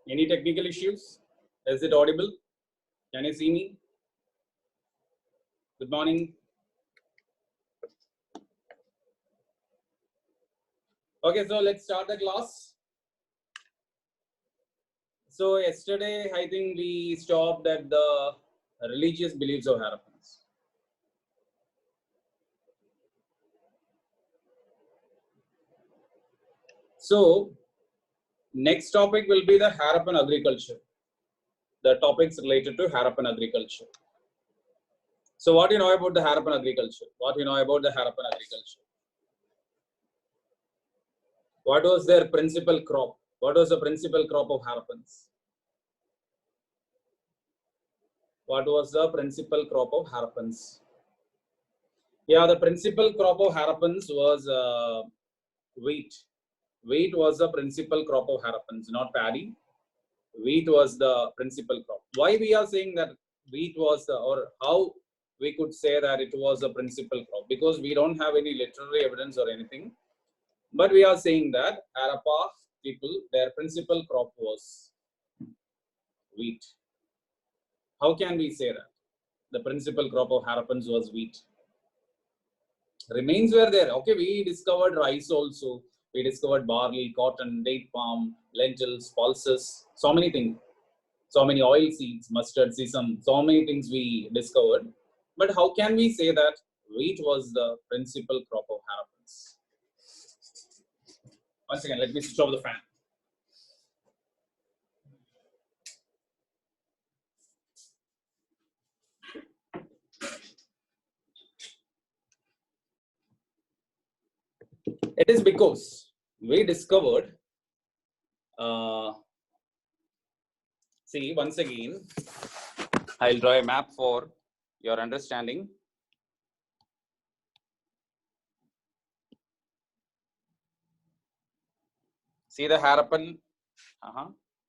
Any technical issues? Is it audible? Can you see me? Good morning. Okay, so let's start the class. So yesterday, I think we stopped at the religious beliefs of Harappans. So next topic will be the Harappan agriculture. The topics related to Harappan agriculture. So what do you know about the Harappan agriculture? What do you know about the Harappan agriculture? What was their principal crop? What was the principal crop of Harappans? What was the principal crop of Harappans? Yeah, the principal crop of Harappans was wheat. Wheat was the principal crop of Harappans, not paddy. Wheat was the principal crop. Why we are saying that wheat was the, or how we could say that it was the principal crop? Because we don't have any literary evidence or anything. But we are saying that Harappa people, their principal crop was wheat. How can we say that? The principal crop of Harappans was wheat. Remains were there. Okay, we discovered rice also. We discovered barley, cotton, date palm, lentils, pulses, so many things. So many oil seeds, mustard, sesame, so many things we discovered. But how can we say that wheat was the principal crop of Harappans? Once again, let me switch off the fan. It is because we discovered, see, once again, I'll draw a map for your understanding. See the Harappan,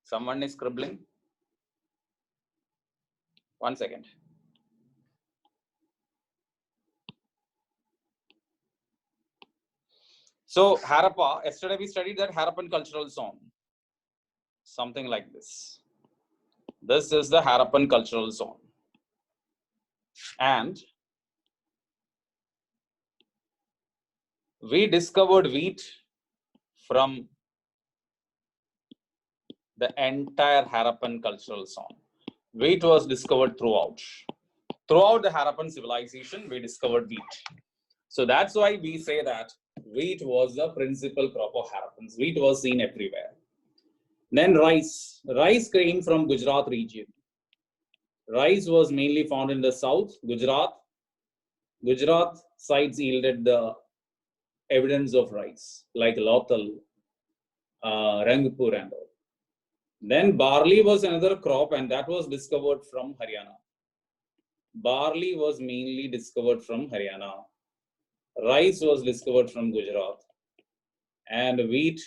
someone is scribbling. One second. So Harappa, yesterday we studied that Harappan cultural zone. Something like this. This is the Harappan cultural zone. And we discovered wheat from the entire Harappan cultural zone. Wheat was discovered throughout. Throughout the Harappan civilization, we discovered wheat. So that's why we say that wheat was the principal crop of Harappans. Wheat was seen everywhere. Then rice. Rice came from Gujarat region. Rice was mainly found in the south, Gujarat. Gujarat sites yielded the evidence of rice, like Lothal, Rangpur and all. Then barley was another crop, and that was discovered from Haryana. Barley was mainly discovered from Haryana. Rice was discovered from Gujarat. And wheat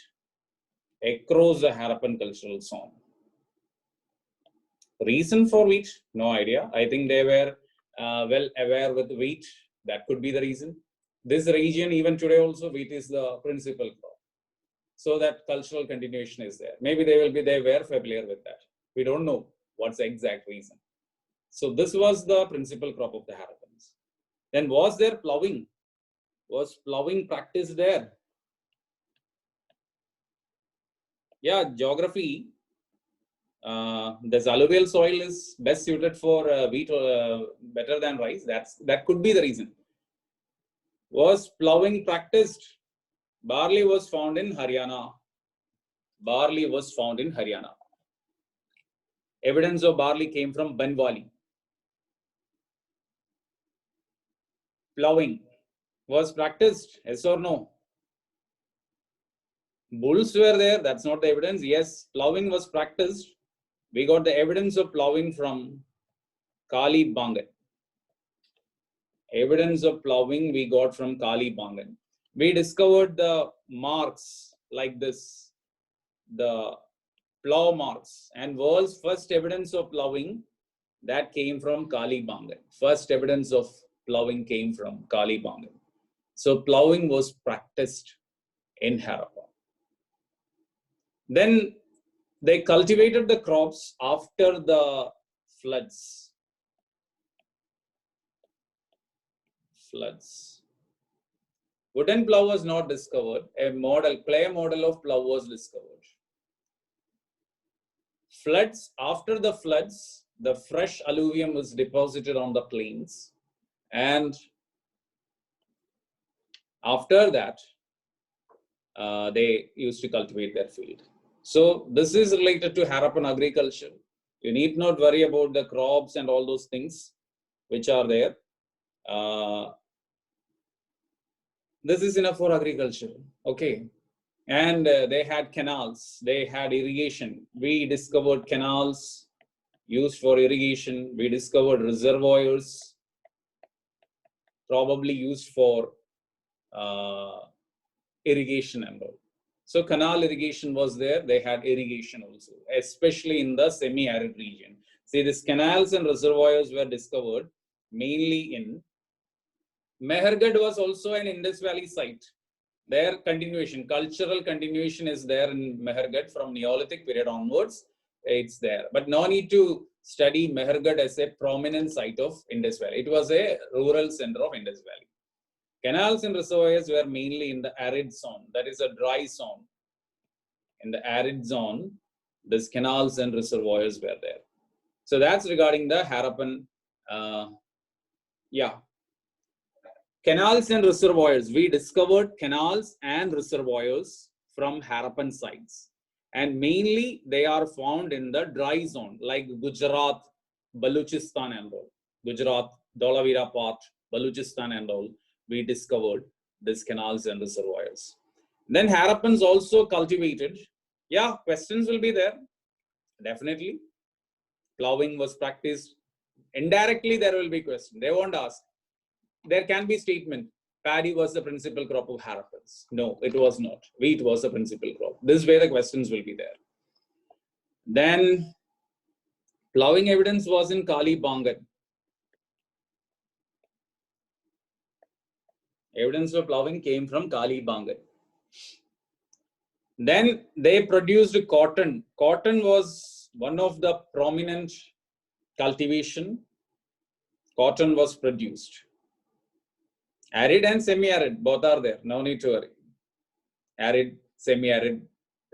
across the Harappan cultural zone. Reason for wheat? No idea. I think they were well aware with wheat. That could be the reason. This region, even today also, wheat is the principal crop. So that cultural continuation is there. Maybe they were familiar with that. We don't know what's the exact reason. So this was the principal crop of the Harappans. Then was there ploughing? Was ploughing practiced there? Yeah, geography. The alluvial soil is best suited for wheat better than rice. That could be the reason. Was ploughing practiced? Barley was found in Haryana. Barley was found in Haryana. Evidence of barley came from Banwali. Ploughing was practiced, yes or no? Bulls were there, that's not the evidence. Yes, ploughing was practiced. We got the evidence of ploughing from Kali Bangan. Evidence of ploughing we got from Kali Bangan. We discovered the marks like this, the plough marks, and world's first evidence of ploughing that came from Kali Bangan. First evidence of ploughing came from Kali Bangan. So ploughing was practiced in Harappa. Then They cultivated the crops after the floods. Wooden plow was not discovered. Clay model of plow was discovered. After the floods, the fresh alluvium was deposited on the plains. And after that, they used to cultivate their field. So this is related to Harappan agriculture. You need not worry about the crops and all those things which are there. This is enough for agriculture. Okay. And they had canals, they had irrigation. We discovered canals used for irrigation. We discovered reservoirs, probably used for irrigation and all. So canal irrigation was there. They had irrigation also, especially in the semi-arid region. See, these canals and reservoirs were discovered mainly in Mehergarh. Was also an Indus Valley site. Their continuation, cultural continuation is there in Mehergarh from Neolithic period onwards. It's there. But no need to study Mehergarh as a prominent site of Indus Valley. It was a rural center of Indus Valley. Canals and reservoirs were mainly in the arid zone, that is a dry zone. In the arid zone, these canals and reservoirs were there. So that's regarding the Harappan. Canals and reservoirs. We discovered canals and reservoirs from Harappan sites. And mainly they are found in the dry zone, like Gujarat, Baluchistan and all. Gujarat, Dholavira part, Baluchistan and all. We discovered these canals and reservoirs. Then Harappans also cultivated. Yeah, questions will be there. Definitely. Plowing was practiced. Indirectly, there will be questions. They won't ask. There can be statement. Paddy was the principal crop of Harappans. No, it was not. Wheat was the principal crop. This way the questions will be there. Then plowing evidence was in Kalibangan. Evidence of plowing came from Kalibangan. Then they produced cotton. Cotton was one of the prominent cultivation. Cotton was produced. Arid and semi-arid, both are there. No need to worry. Arid, semi-arid,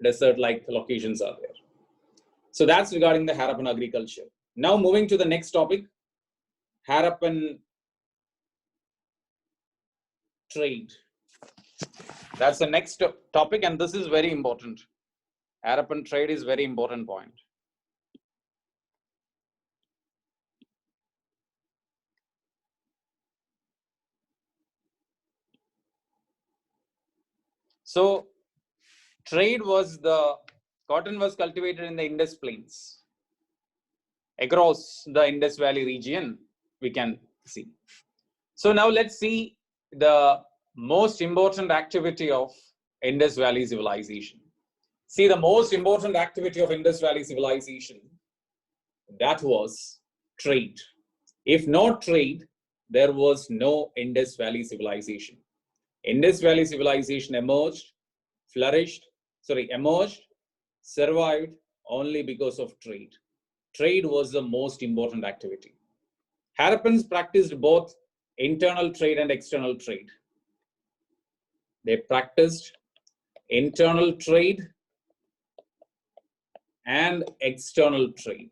desert-like locations are there. So that's regarding the Harappan agriculture. Now moving to the next topic, Harappan trade. That's the next topic, and this is very important. Harappan trade is very important point. So trade was cotton was cultivated in the Indus Plains. Across the Indus Valley region, we can see. So now let's see the most important activity of Indus Valley civilization. See, the most important activity of Indus Valley civilization, that was trade. If not trade, there was no Indus Valley civilization. Indus Valley civilization emerged, survived only because of trade. Trade was the most important activity. Harappans practiced both internal trade and external trade. They practiced internal trade and external trade.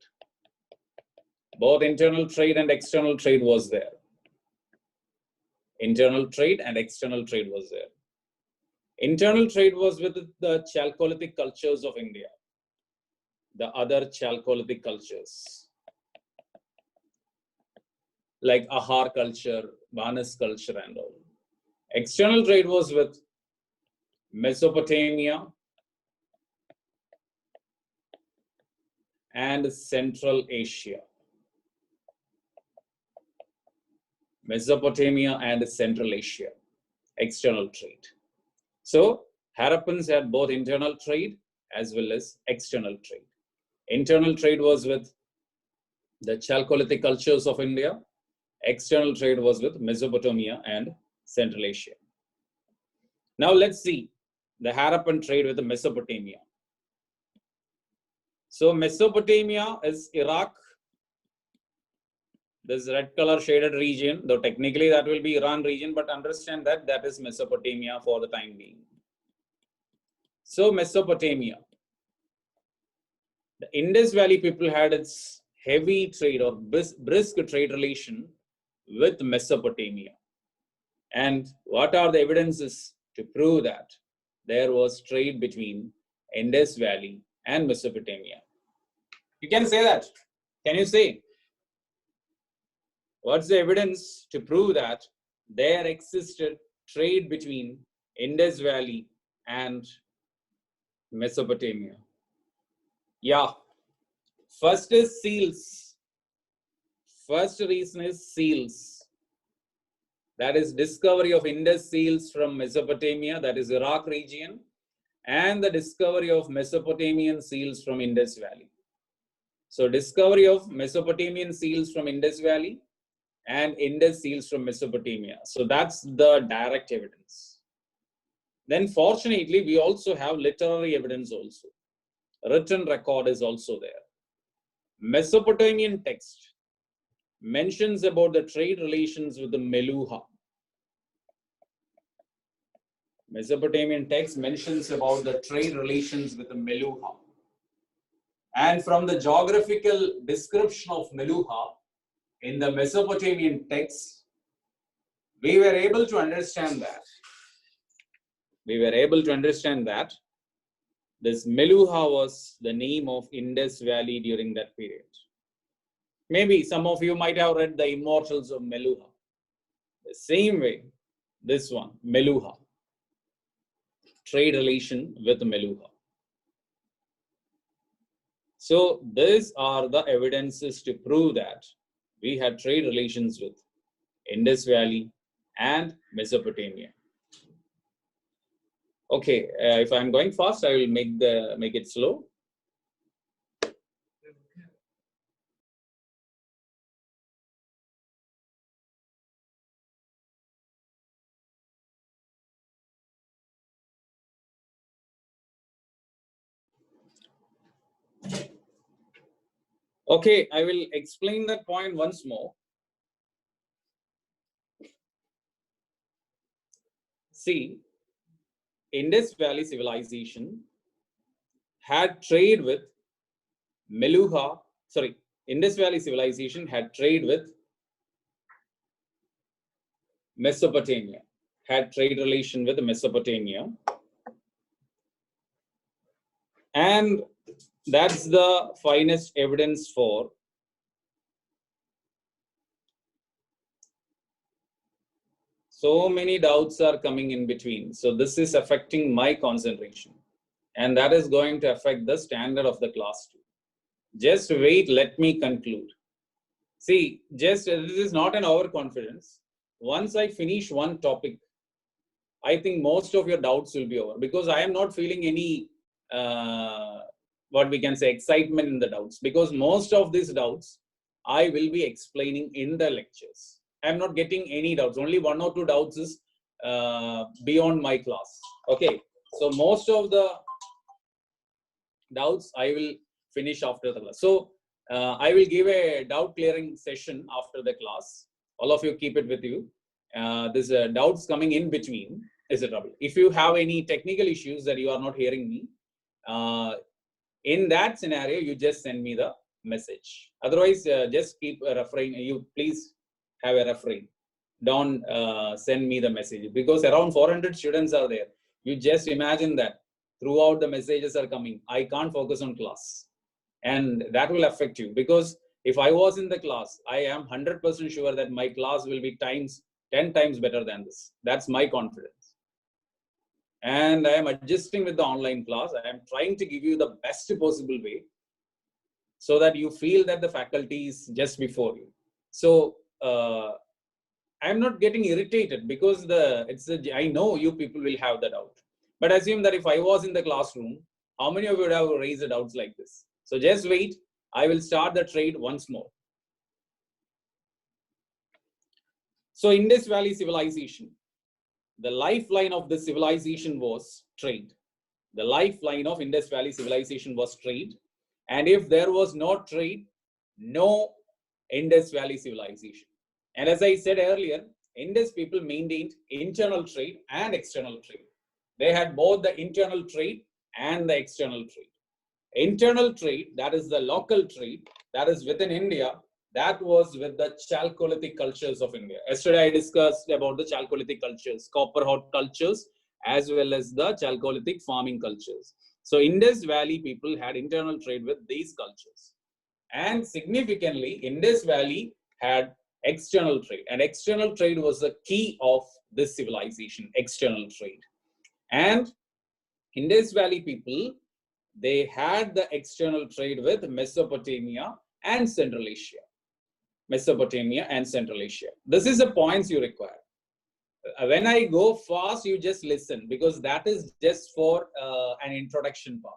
Both internal trade and external trade was there. Internal trade and external trade was there. Internal trade was with the Chalcolithic cultures of India, the other Chalcolithic cultures, like Ahar culture, Vanas culture and all. External trade was with Mesopotamia and Central Asia. Mesopotamia and Central Asia, external trade. So Harappans had both internal trade as well as external trade. Internal trade was with the Chalcolithic cultures of India. External trade was with Mesopotamia and Central Asia. Now let's see the Harappan trade with the Mesopotamia. So Mesopotamia is Iraq. This red color shaded region, though technically that will be Iran region, but understand that that is Mesopotamia for the time being. So Mesopotamia, the Indus Valley people had its heavy trade or brisk trade relation with Mesopotamia. And what are the evidences to prove that there was trade between Indus Valley and Mesopotamia? You can say that. Can you say? What's the evidence to prove that there existed trade between Indus Valley and Mesopotamia? Yeah. First is seals. First reason is seals. That is discovery of Indus seals from Mesopotamia, that is Iraq region, and the discovery of Mesopotamian seals from Indus Valley. So discovery of Mesopotamian seals from Indus Valley and Indus seals from Mesopotamia. So that's the direct evidence. Then fortunately, we also have literary evidence also. Written record is also there. Mesopotamian text mentions about the trade relations with the Meluha. Mesopotamian text mentions about the trade relations with the Meluha. And from the geographical description of Meluha in the Mesopotamian text, we were able to understand that. This Meluha was the name of Indus Valley during that period. Maybe some of you might have read The Immortals of Meluha. The same way, this one, Meluha. Trade relation with Meluha. So these are the evidences to prove that we had trade relations with Indus Valley and Mesopotamia. Okay, if I'm going fast, I will make it slow. Okay, I will explain that point once more. See, Indus Valley civilization had trade with Meluha, Indus Valley civilization had trade with Mesopotamia, had trade relation with Mesopotamia. And that's the finest evidence for so many doubts are coming in between. So this is affecting my concentration. And that is going to affect the standard of the class too. Just wait, let me conclude. See, this is not an overconfidence. Once I finish one topic, I think most of your doubts will be over, because I am not feeling any, what we can say, excitement in the doubts, because most of these doubts I will be explaining in the lectures. I am not getting any doubts. Only 1 or 2 doubts is beyond my class. Okay. So most of the doubts I will finish after the class. So I will give a doubt clearing session after the class. All of you keep it with you. There's doubts coming in between is a trouble. If you have any technical issues that you are not hearing me, in that scenario, you just send me the message. Otherwise, just keep a refrain. You please have a refrain. Don't send me the message, because around 400 students are there. You just imagine that throughout the messages are coming. I can't focus on class, and that will affect you, because if I was in the class, I am 100% sure that my class will be 10 times better than this. That's my confidence. And I am adjusting with the online class. I am trying to give you the best possible way so that you feel that the faculty is just before you. So I'm not getting irritated, because I know you people will have the doubt. But assume that if I was in the classroom, how many of you would have raised doubts like this? So just wait. I will start the trade once more. So Indus Valley civilization, the lifeline of this civilization was trade. The lifeline of Indus Valley civilization was trade. And if there was no trade, no Indus Valley civilization. And as I said earlier, Indus people maintained internal trade and external trade. They had both the internal trade and the external trade. Internal trade, that is the local trade, that is within India, that was with the Chalcolithic cultures of India. Yesterday I discussed about the Chalcolithic cultures, copper hot cultures, as well as the Chalcolithic farming cultures. So Indus Valley people had internal trade with these cultures. And significantly, Indus Valley had external trade. And external trade was the key of this civilization, external trade. And Indus Valley people, they had the external trade with Mesopotamia and Central Asia. Mesopotamia and Central Asia. This is the points you require. When I go fast, you just listen, because that is just for an introduction part.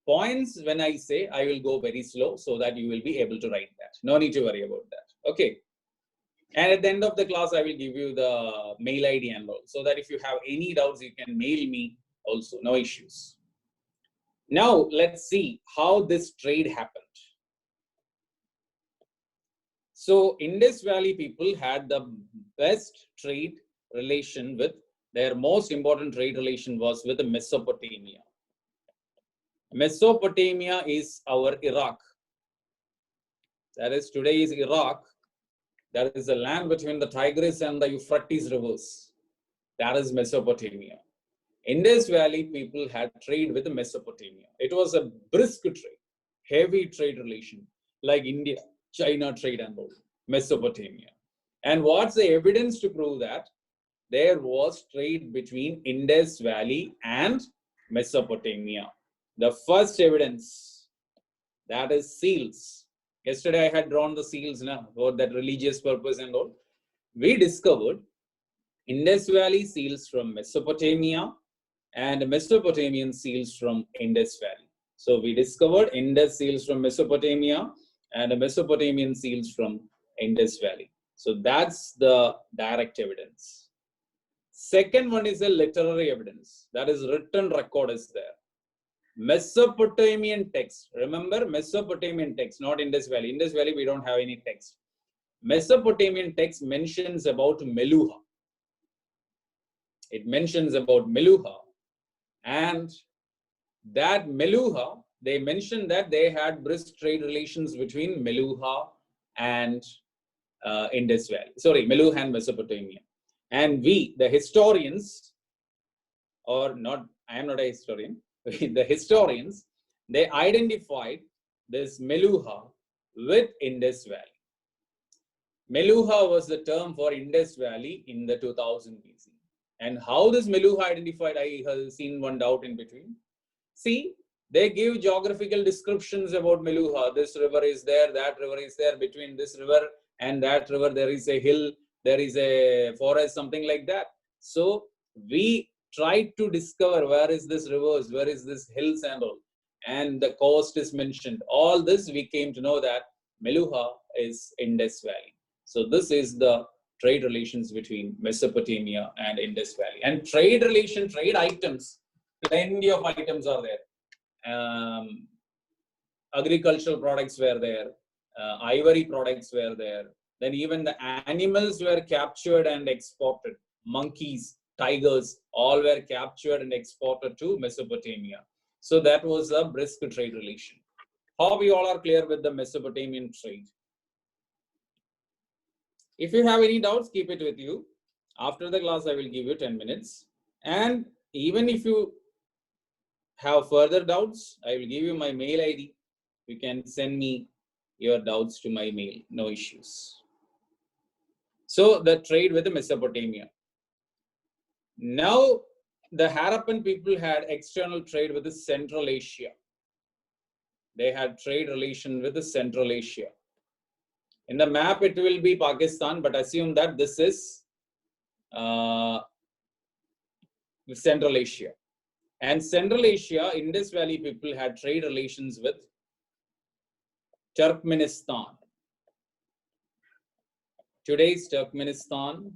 Points, when I say, I will go very slow so that you will be able to write that. No need to worry about that. Okay. And at the end of the class, I will give you the mail ID and all, so that if you have any doubts, you can mail me also. No issues. Now, let's see how this trade happened. So, Indus Valley people had the best trade relation with, their most important trade relation was with Mesopotamia. Mesopotamia is our Iraq. That is, today is Iraq. That is the land between the Tigris and the Euphrates rivers. That is Mesopotamia. Indus Valley people had trade with Mesopotamia. It was a brisk trade, heavy trade relation, like India, China trade and all, Mesopotamia. And what's the evidence to prove that? There was trade between Indus Valley and Mesopotamia. The first evidence, that is seals. Yesterday I had drawn the seals now for that religious purpose and all. We discovered Indus Valley seals from Mesopotamia and Mesopotamian seals from Indus Valley. So we discovered Indus seals from Mesopotamia and Mesopotamian seals from Indus Valley. So that's the direct evidence. Second one is a literary evidence. That is, written record is there. Mesopotamian text. Remember, Mesopotamian text, not Indus Valley. Indus Valley, we don't have any text. Mesopotamian text mentions about Meluha. It mentions about Meluha. And that Meluha, they mentioned that they had brisk trade relations between Meluha and Indus Valley. Sorry, Meluha and Mesopotamia. And we, the historians, or not, I am not a historian, the historians, they identified this Meluha with Indus Valley. Meluha was the term for Indus Valley in the 2000 BC. And how this Meluha identified, I have seen one doubt in between. See, they give geographical descriptions about Meluha. This river is there, that river is there, between this river and that river there is a hill, there is a forest, something like that. So we tried to discover where is this rivers, where is this hills and all. And the coast is mentioned. All this we came to know that Meluha is Indus Valley. So this is the trade relations between Mesopotamia and Indus Valley. And trade relation, trade items, plenty of items are there. Agricultural products were there. Ivory products were there. Then even the animals were captured and exported. Monkeys, tigers, all were captured and exported to Mesopotamia. So that was a brisk trade relation. Hope you all are clear with the Mesopotamian trade. If you have any doubts, keep it with you. After the class, I will give you 10 minutes. And even if you have further doubts, I will give you my mail ID. You can send me your doubts to my mail, no issues. So the trade with the Mesopotamia. Now, the Harappan people had external trade with the Central Asia. They had trade relation with the Central Asia. In the map, it will be Pakistan, but assume that this is Central Asia. And Central Asia, Indus Valley people had trade relations with Turkmenistan. Today's Turkmenistan,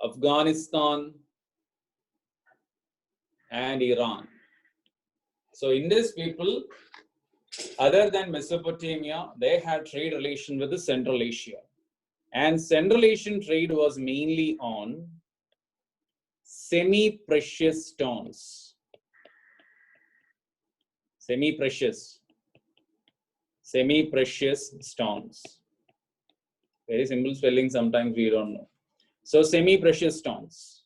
Afghanistan, and Iran. So Indus people other than Mesopotamia, they had trade relation with the Central Asia. And Central Asian trade was mainly on semi-precious stones. Semi-precious stones. Very simple spelling, sometimes we don't know. So semi-precious stones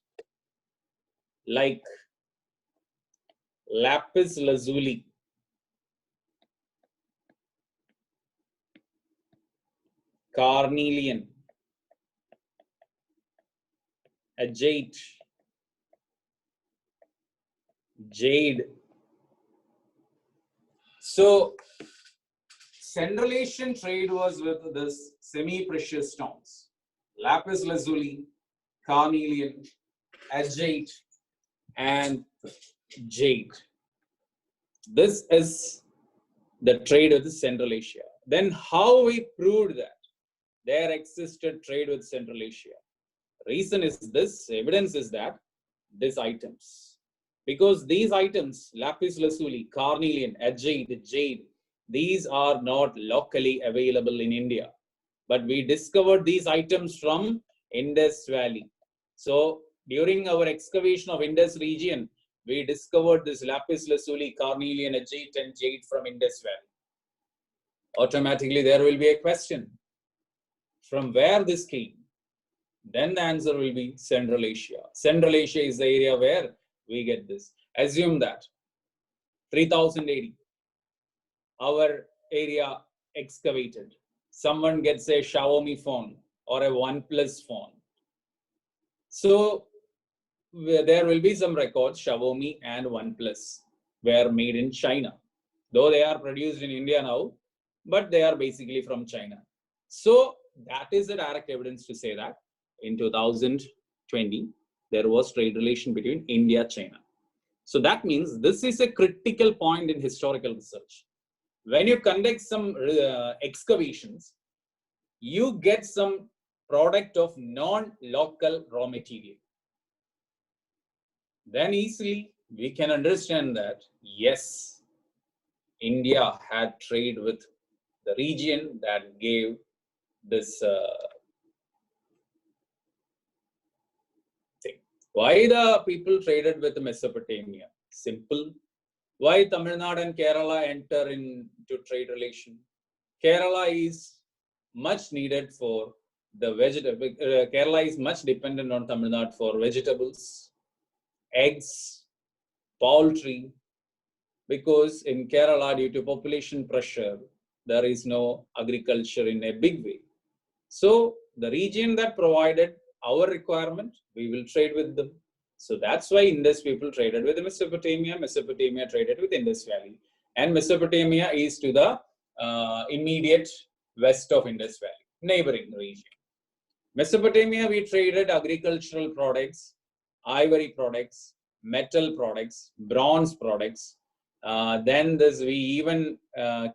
like lapis lazuli, carnelian, agate, jade. So Central Asian trade was with this semi-precious stones, lapis lazuli, carnelian, agate, and jade. This is the trade with Central Asia. Then how we proved that there existed trade with Central Asia? Reason is this, evidence is that these items. Because these items, lapis lazuli, carnelian, agate, jade, these are not locally available in India. But we discovered these items from Indus Valley. So during our excavation of Indus region, we discovered this lapis lazuli, carnelian, agate, and jade from Indus Valley. Automatically there will be a question, from where this came? Then the answer will be Central Asia. Central Asia is the area where we get this. Assume that 3000 AD, our area excavated. Someone gets a Xiaomi phone or a OnePlus phone. So there will be some records, Xiaomi and OnePlus were made in China. Though they are produced in India now, but they are basically from China. So that is the direct evidence to say that in 2020, there was trade relation between India and China. So that means this is a critical point in historical research. When you conduct some excavations, you get some product of non-local raw material. Then easily we can understand that, yes, India had trade with the region that gave this thing. Why the people traded with Mesopotamia? Simple. Why Tamil Nadu and Kerala enter into trade relation? Kerala is much needed for the vegetable. Kerala is much dependent on Tamil Nadu for vegetables, eggs, poultry, because in Kerala, due to population pressure, there is no agriculture in a big way. So the region that provided our requirement, we will trade with them. So that's why Indus people traded with Mesopotamia. Mesopotamia traded with Indus Valley. And Mesopotamia is to the immediate west of Indus Valley, neighboring region. Mesopotamia, we traded agricultural products, ivory products, metal products, bronze products. Then we even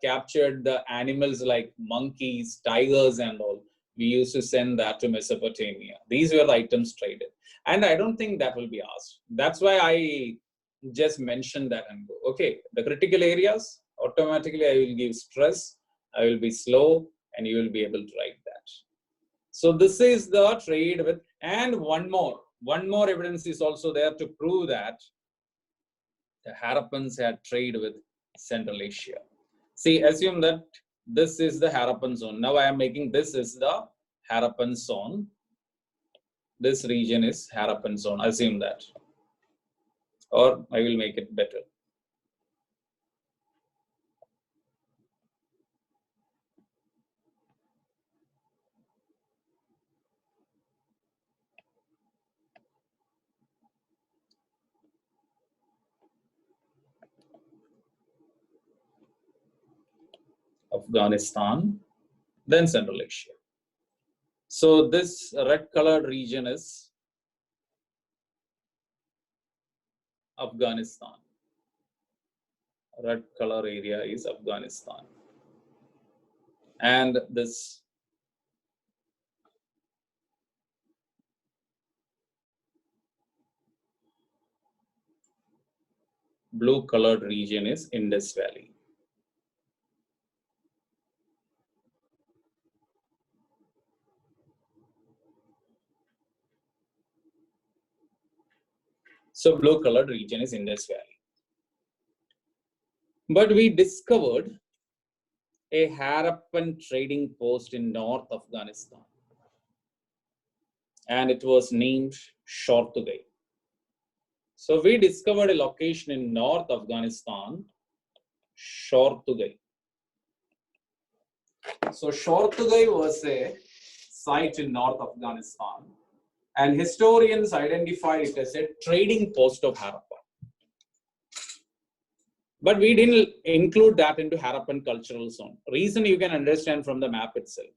captured the animals like monkeys, tigers, and all. We used to send that to Mesopotamia. These were the items traded. And I don't think that will be asked. That's why I just mentioned that and go, okay, the critical areas, automatically I will give stress, I will be slow, and you will be able to write that. So this is the trade with, and one more evidence is also there to prove that the Harappans had trade with Central Asia. See, assume that this is the Harappan zone. Now I am making this is the Harappan zone. This region is Harappan zone. Assume that. Or I will make it better. Afghanistan, then Central Asia. So this red colored region is Afghanistan. Red color area is Afghanistan. And this blue colored region is Indus Valley. So blue colored region is Indus Valley. But we discovered a Harappan trading post in North Afghanistan, and it was named Shortugai. So we discovered a location in North Afghanistan, Shortugai. So Shortugai was a site in North Afghanistan, and historians identified it as a trading post of Harappa. But we didn't include that into Harappan cultural zone. Reason you can understand from the map itself.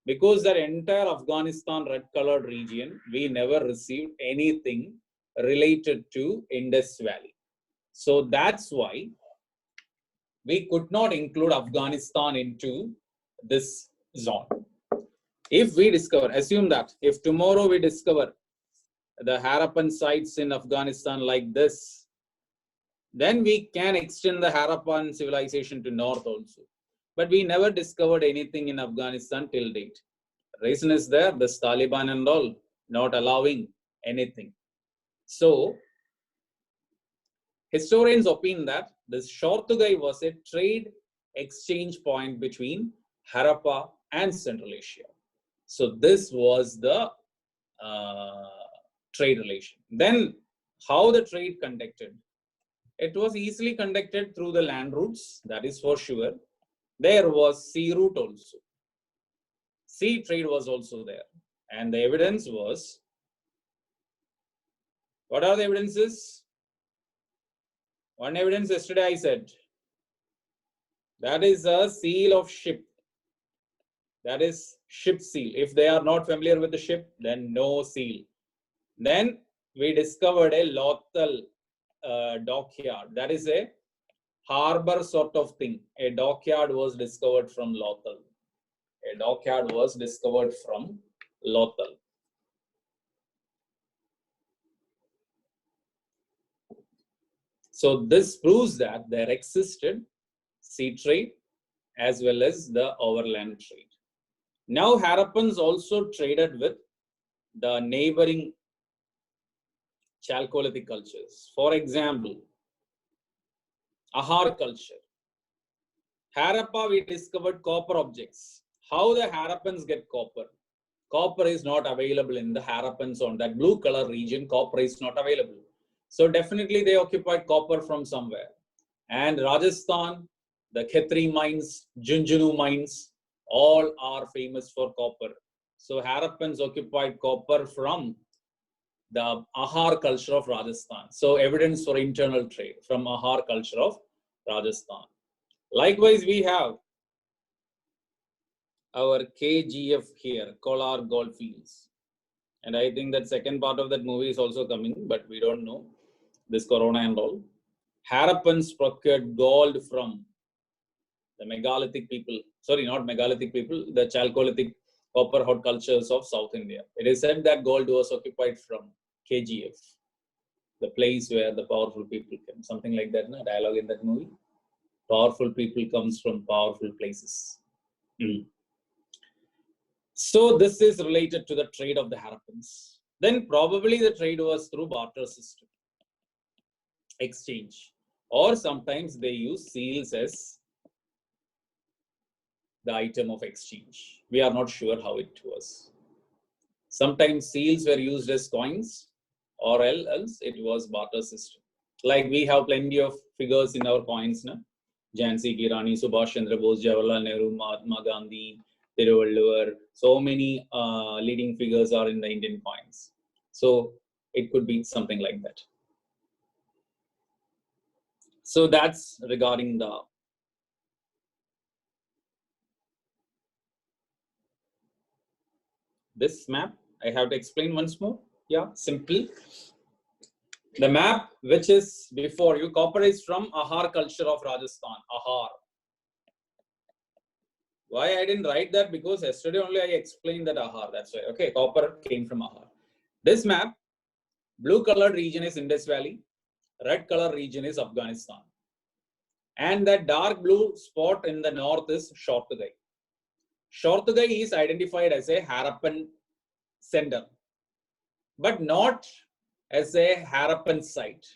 Because that entire Afghanistan red-colored region, we never received anything related to Indus Valley. So that's why we could not include Afghanistan into this zone. If we discover, assume that if tomorrow we discover the Harappan sites in Afghanistan like this, then we can extend the Harappan civilization to north also. But we never discovered anything in Afghanistan till date. Reason is there, this Taliban and all not allowing anything. So historians opine that this Shortugai was a trade exchange point between Harappa and Central Asia. So this was the trade relation. Then how the trade conducted? It was easily conducted through the land routes, that is for sure. There was sea route also. Sea trade was also there. And the evidence was, what are the evidences? One evidence yesterday I said, that is a seal of ship. That is ship seal. If they are not familiar with the ship, then no seal. Then we discovered a Lothal dockyard. That is a harbor sort of thing. A dockyard was discovered from Lothal. A dockyard was discovered from Lothal. So this proves that there existed sea trade as well as the overland trade. Now Harappans also traded with the neighboring Chalcolithic cultures. For example, Ahar culture. Harappa, we discovered copper objects. How the Harappans get copper? Copper is not available in the Harappan zone. That blue color region, copper is not available. So definitely they occupied copper from somewhere. And Rajasthan, the Khetri mines, Junjunu mines, all are famous for copper. So Harappans occupied copper from the Ahar culture of Rajasthan. So evidence for internal trade from Ahar culture of Rajasthan. Likewise, we have our KGF here, Kolar Goldfields. And I think that second part of that movie is also coming, but we don't know. This corona and all. Harappans procured gold from the megalithic people, sorry, not megalithic people, the Chalcolithic copper hot cultures of South India. It is said that gold was occupied from KGF, the place where the powerful people came. Something like that, no? Dialogue in that movie. Powerful people comes from powerful places. So this is related to the trade of the Harappans. Then probably the trade was through barter system, exchange, or sometimes they use seals as the item of exchange. We are not sure how it was. Sometimes seals were used as coins, or else it was barter system. Like we have plenty of figures in our coins, na? Jhansi Ki Rani, Subhash Chandra Bose, Jawaharlal Nehru, Mahatma Gandhi, Thiruvalluvar. So many leading figures are in the Indian coins. So it could be something like that. So that's regarding the this map. I have to explain once more. Yeah, simple. The map which is before you, copper is from Ahar culture of Rajasthan. Ahar. Why I didn't write that? Because yesterday only I explained that Ahar. That's why. Okay, copper came from Ahar. This map, blue colored region is Indus Valley. Red color region is Afghanistan. And that dark blue spot in the north is Shortugai. Shortugai is identified as a Harappan center, but not as a Harappan site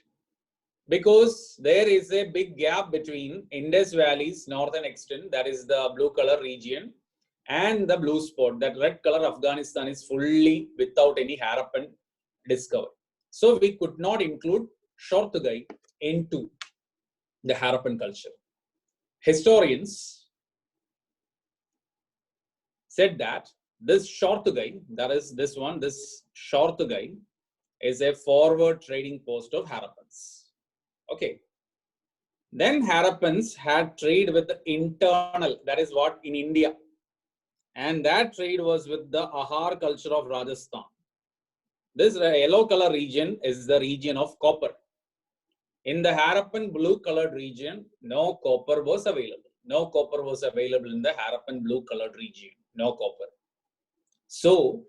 because there is a big gap between Indus Valley's northern extent, that is the blue color region, and the blue spot. That red color Afghanistan is fully without any Harappan discovery. So we could not include Shortugai into the Harappan culture. Historians said that this Shortugai, that is this one, this Shortugai is a forward trading post of Harappans. Okay. Then Harappans had trade with the internal, that is what in India. And that trade was with the Ahar culture of Rajasthan. This yellow color region is the region of copper. In the Harappan blue colored region, no copper was available. No copper was available in the Harappan blue colored region. No copper. So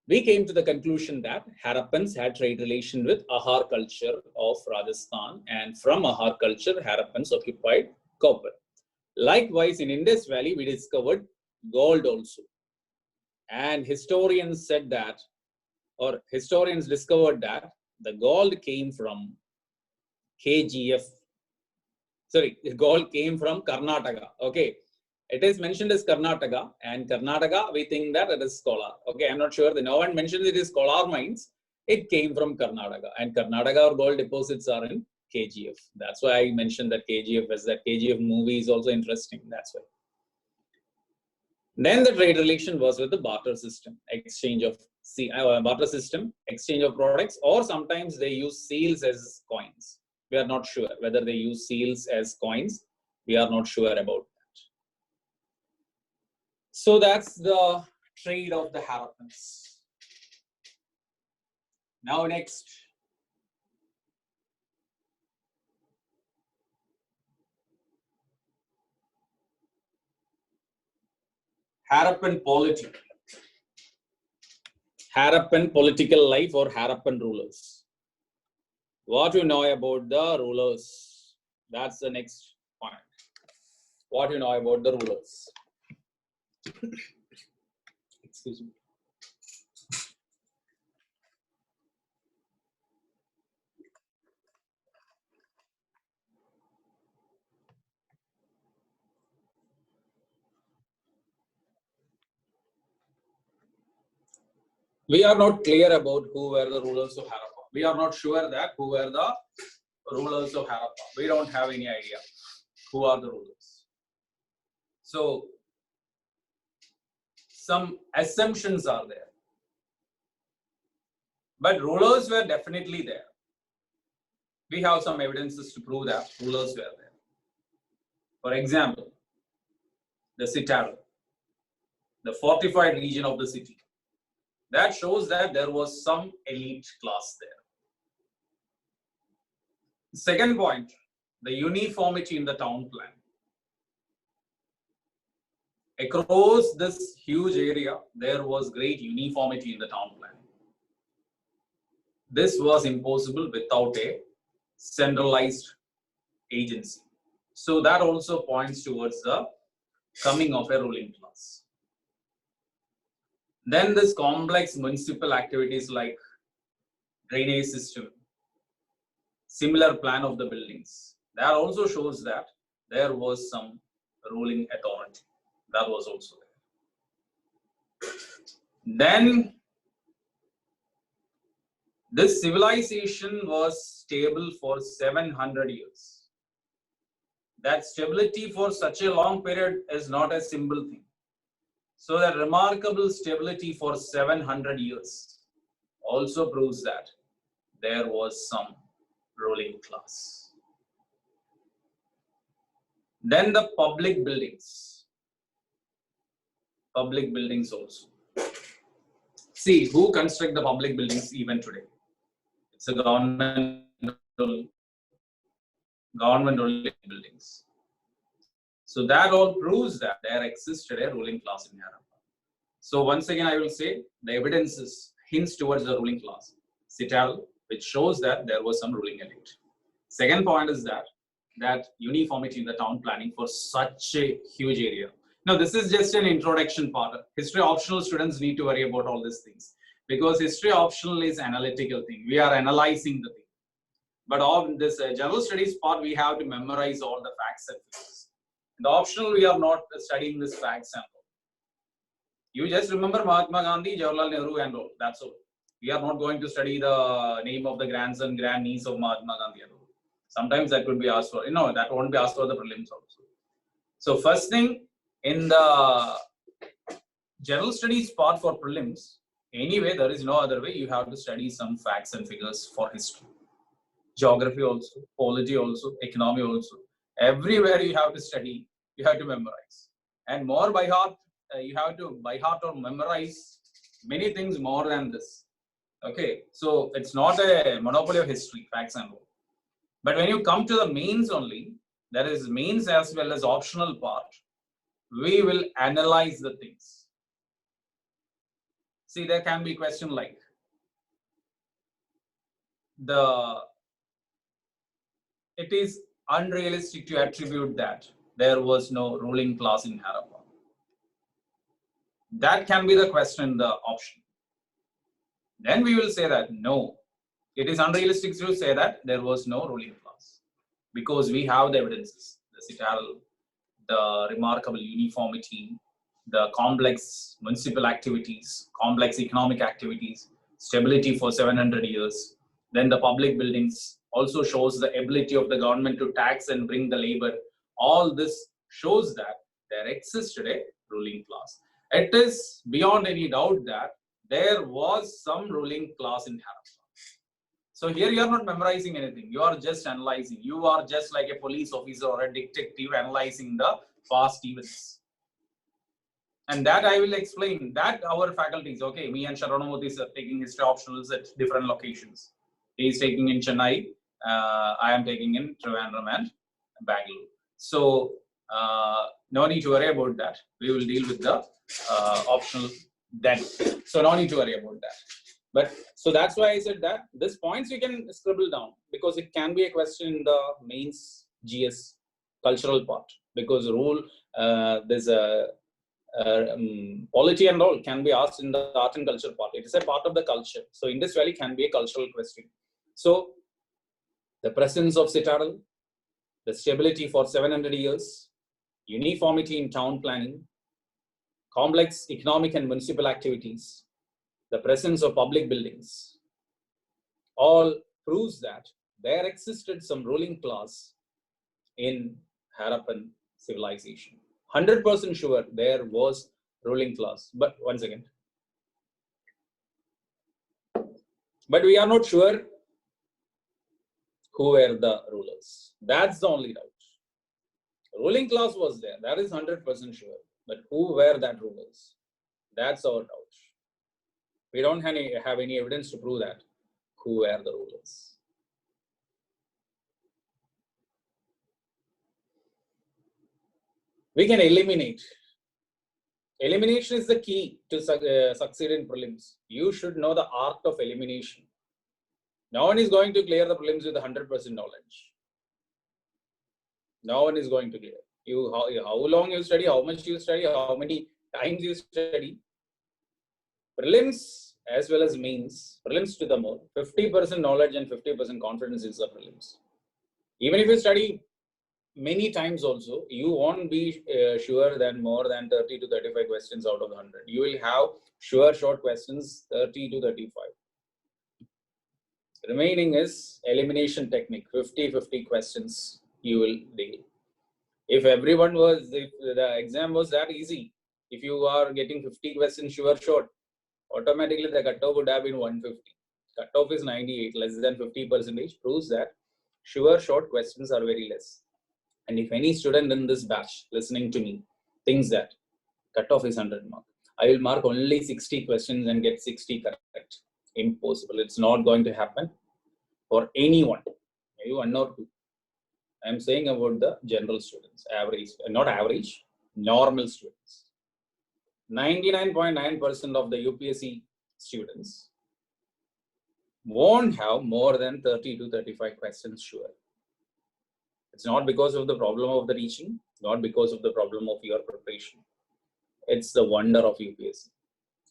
we came to the conclusion that Harappans had trade relation with Ahar culture of Rajasthan, and from Ahar culture, Harappans occupied copper. Likewise, in Indus Valley, we discovered gold also. And historians said that, or historians discovered that the gold came from KGF. Sorry, the gold came from Karnataka. Okay. It is mentioned as Karnataka, and Karnataka, we think that it is Kolar. Okay, I'm not sure. No one mentions it is Kolar mines. It came from Karnataka, and Karnataka or gold deposits are in KGF. That's why I mentioned that KGF, as that KGF movie is also interesting. That's why. Then the trade relation was with the barter system, exchange of barter system, exchange of products, or sometimes they use seals as coins. We are not sure whether they use seals as coins. We are not sure about that. So that's the trade of the Harappans. Now next. Harappan polity. Harappan political life or Harappan rulers. What you know about the rulers? That's the next point. What you know about the rulers? Excuse me. We are not clear about who were the rulers of Harappa. We are not sure that who were the rulers of Harappa. We don't have any idea who are the rulers. So some assumptions are there. But rulers were definitely there. We have some evidences to prove that rulers were there. For example, the citadel, the fortified region of the city. That shows that there was some elite class there. Second point, the uniformity in the town plan. Across this huge area, there was great uniformity in the town plan. This was impossible without a centralized agency. So that also points towards the coming of a ruling class. Then this complex municipal activities like drainage system, similar plan of the buildings, that also shows that there was some ruling authority. That was also there. Then this civilization was stable for 700 years. That stability for such a long period is not a simple thing. So that remarkable stability for 700 years also proves that there was some ruling class. Then the public buildings. Public buildings also. See, who construct the public buildings even today? It's a government only buildings. So that all proves that there existed a ruling class in Harappa. So once again, I will say the evidences hints towards the ruling class. Citadel, which shows that there was some ruling elite. Second point is that uniformity in the town planning for such a huge area. Now, this is just an introduction part. History optional students need to worry about all these things. because history optional is analytical thing. We are analyzing the thing. But on this general studies part, we have to memorize all the facts and figures. In the optional, we are not studying this facts and all. You just remember Mahatma Gandhi, Jawaharlal Nehru and all. That's all. We are not going to study the name of the grandson, grandniece of Mahatma Gandhi and all. Sometimes that could be asked for. That won't be asked for the prelims also. So first thing, in the general studies part for prelims, anyway, there is no other way. You have to study some facts and figures for history. Geography also, polity also, economy also. Everywhere you have to study, you have to memorize. And more by heart, you have to by heart or memorize many things more than this. Okay, so it's not a monopoly of history, facts and all. But when you come to the mains only, that is mains as well as optional part, we will analyze the things. See, there can be a question like, it is unrealistic to attribute that there was no ruling class in Harappa. That can be the question in the option. Then we will say that no, it is unrealistic to say that there was no ruling class, because we have the evidences, the citadel, the remarkable uniformity, the complex municipal activities, complex economic activities, stability for 700 years. Then the public buildings also shows the ability of the government to tax and bring the labor. All this shows that there existed a ruling class. It is beyond any doubt that there was some ruling class in Harappa. So here you are not memorizing anything. You are just analyzing. You are just like a police officer or a detective analyzing the past events. And that I will explain that our faculties, okay, me and Sharanamurthy are taking history optionals at different locations. He is taking in Chennai. I am taking in Trivandrum and Bangalore. So no need to worry about that. We will deal with the optional then. So no need to worry about that. But so that's why I said that this points you can scribble down, because it can be a question in the mains GS cultural part, because rule there's a polity and all can be asked in the art and culture part. It is a part of the culture. So Indus Valley can be a cultural question. So the presence of citadel, the stability for 700 years, uniformity in town planning, complex economic and municipal activities, the presence of public buildings, all proves that there existed some ruling class in Harappan civilization. 100% sure there was ruling class. But once again, but we are not sure who were the rulers. That's the only doubt. Ruling class was there. That is 100% sure. But who were that rulers? That's our doubt. We don't have any evidence to prove that who were the rulers. We can eliminate. Elimination is the key to succeed in prelims. You should know the art of elimination. No one is going to clear the prelims with 100% knowledge. No one is going to clear. How long you study, how much you study, how many times you study. Prelims as well as mains, prelims to the more, 50% knowledge and 50% confidence is the prelims. Even if you study many times also, you won't be sure than more than 30 to 35 questions out of 100. You will have sure short questions 30 to 35. Remaining is elimination technique, 50-50 questions you will deal. If the exam was that easy, if you are getting 50 questions sure short, automatically the cutoff would have been 150. Cutoff is 98, less than 50%, proves that sure short questions are very less. And if any student in this batch listening to me thinks that cutoff is 100 mark, I will mark only 60 questions and get 60 correct. Impossible. It's not going to happen for anyone, maybe one or two. I am saying about the general students, average, not average, normal students. 99.9% of the UPSC students won't have more than 30 to 35 questions sure. It's not because of the problem of the teaching, not because of the problem of your preparation. It's the wonder of UPSC.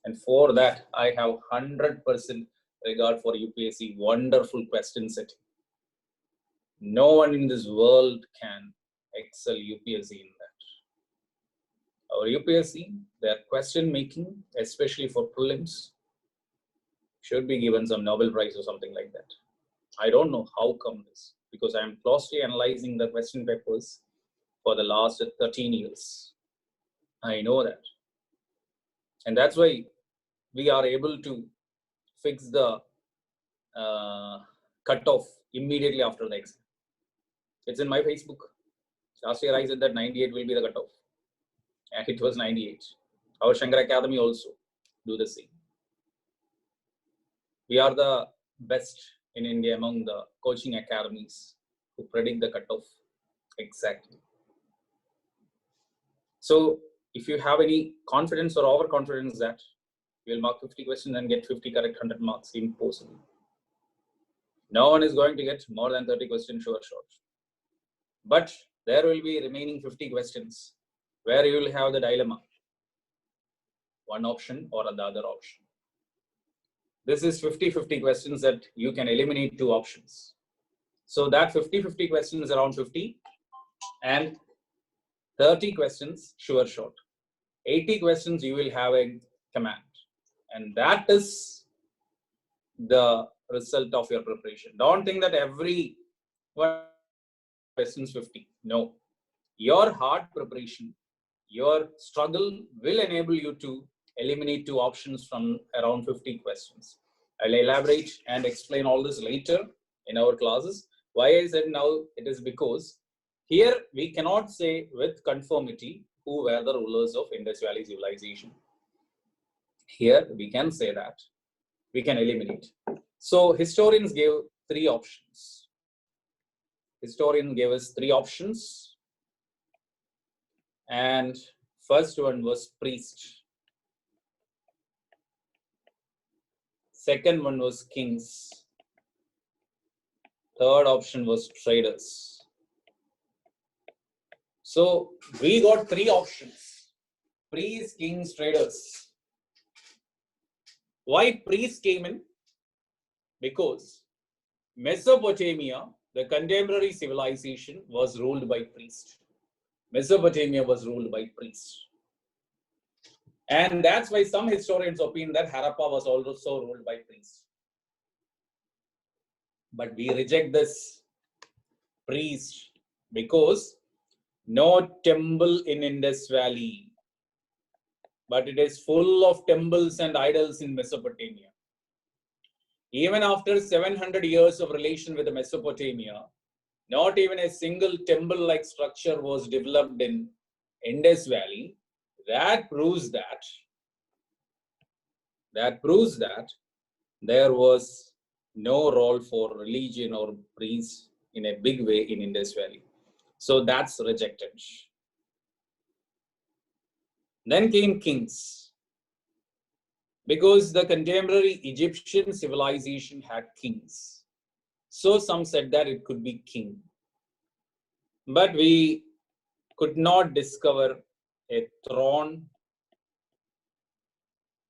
And for that, I have 100% regard for UPSC. Wonderful question setting. No one in this world can excel UPSC in that. Our UPSC, their question making, especially for prelims, should be given some Nobel Prize or something like that. I don't know how come this, because I am closely analyzing the question papers for the last 13 years. I know that. And that's why we are able to fix the cutoff immediately after the exam. It's in my Facebook. Last year I said that 98 will be the cutoff. And it was 98. Our Shankar Academy also do the same. We are the best in India among the coaching academies who predict the cutoff exactly. So if you have any confidence or overconfidence that you will mark 50 questions and get 50 correct 100 marks, impossible. No one is going to get more than 30 questions sure shot. But there will be remaining 50 questions where you will have the dilemma. One option or the other option. This is 50-50 questions that you can eliminate two options. So that 50-50 questions around 50 and 30 questions sure shot. 80 questions you will have a command. And that is the result of your preparation. Don't think that every one questions 50. No. Your hard preparation, your struggle will enable you to eliminate two options from around 50 questions. I'll elaborate and explain all this later in our classes. Why I said now it is because here we cannot say with conformity who were the rulers of Indus Valley civilization. Here we can say that we can eliminate. So historians gave three options. Historian gave us three options. And first one was priest. Second one was kings. Third option was traders. So we got three options. Priests, kings, traders. Why priests came in? Because Mesopotamia, the contemporary civilization, was ruled by priests. Mesopotamia was ruled by priests. And that's why some historians opine that Harappa was also ruled by priests. But we reject this priest because no temple in Indus Valley, but it is full of temples and idols in Mesopotamia. Even after 700 years of relation with Mesopotamia, not even a single temple-like structure was developed in Indus Valley. That proves that there was no role for religion or priests in a big way in Indus Valley. So that's rejected. Then came kings. Because the contemporary Egyptian civilization had kings. So some said that it could be king. But we could not discover a throne.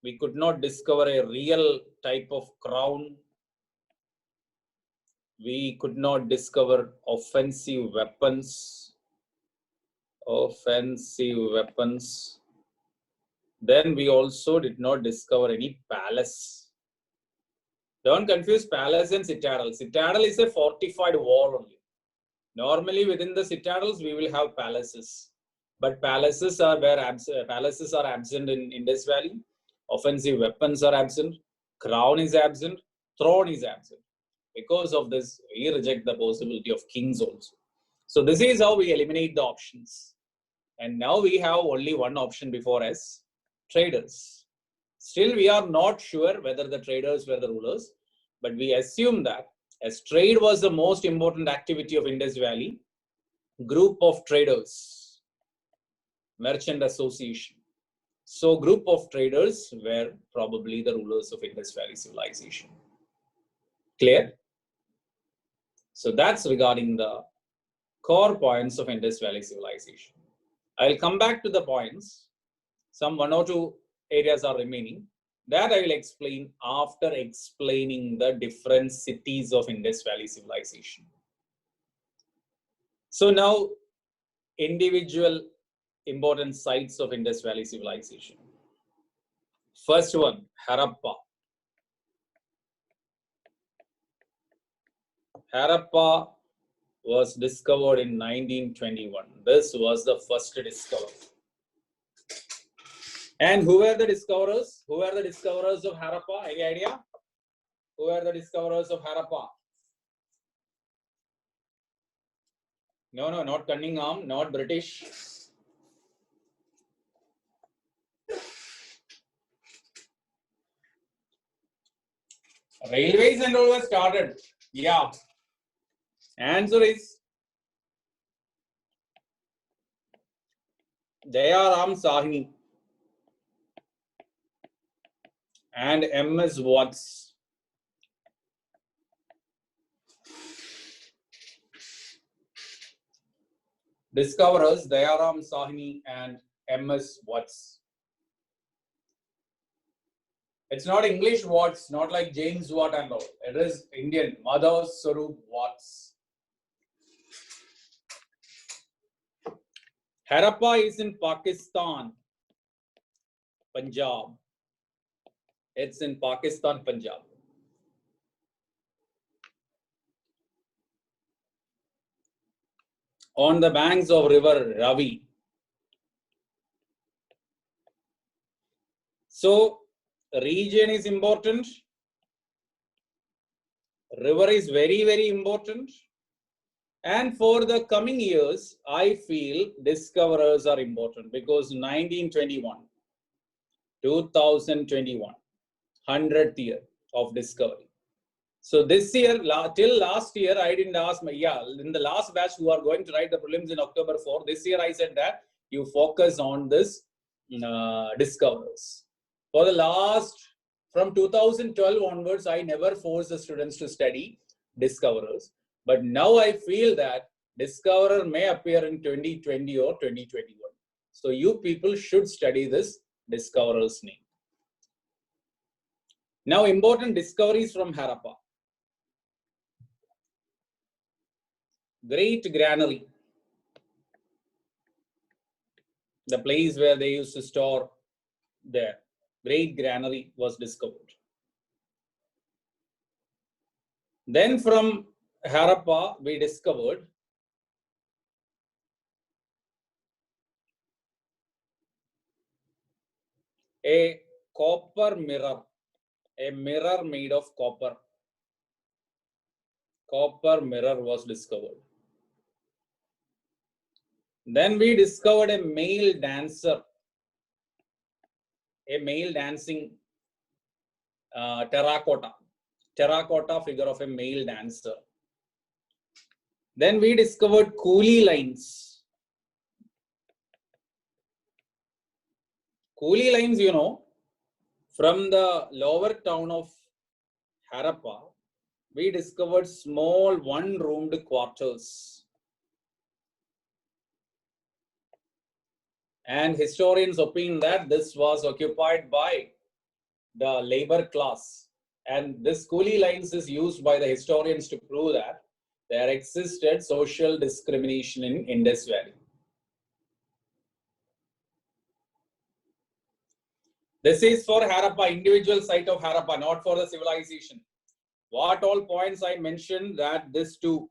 We could not discover a real type of crown. We could not discover offensive weapons. Then we also did not discover any palace. Don't confuse palace and citadel. Citadel is a fortified wall only. Normally within the citadels we will have palaces. But palaces are absent in Indus Valley. Offensive weapons are absent. Crown is absent. Throne is absent. Because of this, we reject the possibility of kings also. So this is how we eliminate the options. And now we have only one option before us, traders. Still, we are not sure whether the traders were the rulers, but we assume that as trade was the most important activity of Indus Valley, group of traders, merchant association. So group of traders were probably the rulers of Indus Valley civilization. Clear? So that's regarding the core points of Indus Valley civilization. I'll come back to the points. Some one or two areas are remaining. That I will explain after explaining the different cities of Indus Valley civilization. So now, individual important sites of Indus Valley civilization. First one, Harappa. Harappa was discovered in 1921. This was the first discovery. And who were the discoverers? Who were the discoverers of Harappa? Any idea? Who were the discoverers of Harappa? No, no, not Cunningham, not British. Railways and all were started. Yeah. Answer is Dayaram Sahni and M.S. Watts. Discoverers Dayaram Sahni and M.S. Watts. It's not English Watts, not like James Watt and all. It is Indian, Madhav Sarup Watts. Harappa is in Pakistan, Punjab. It's in Pakistan, Punjab. On the banks of river Ravi. So, region is important. River is very, very important. And for the coming years, I feel discoverers are important because 1921, 2021, 100th year of discovery. So this year, till last year, I didn't ask my, in the last batch who are going to write the prelims in October 4, this year I said that you focus on this discoverers. For the last, from 2012 onwards, I never forced the students to study discoverers. But now I feel that discoverer may appear in 2020 or 2021. So you people should study this discoverer's name. Now important discoveries from Harappa. Great Granary, the place where they used to store their Great Granary was discovered. Then from Harappa, we discovered a copper mirror, a mirror made of copper. Copper mirror was discovered. Then we discovered a male dancer, a male dancing terracotta figure of a male dancer. Then we discovered coolie lines. Coolie lines, you know, from the lower town of Harappa, we discovered small one-roomed quarters. And historians opine that this was occupied by the labor class. And this coolie lines is used by the historians to prove that there existed social discrimination in Indus Valley. This is for Harappa, individual site of Harappa, not for the civilization. What all points I mentioned, that this too,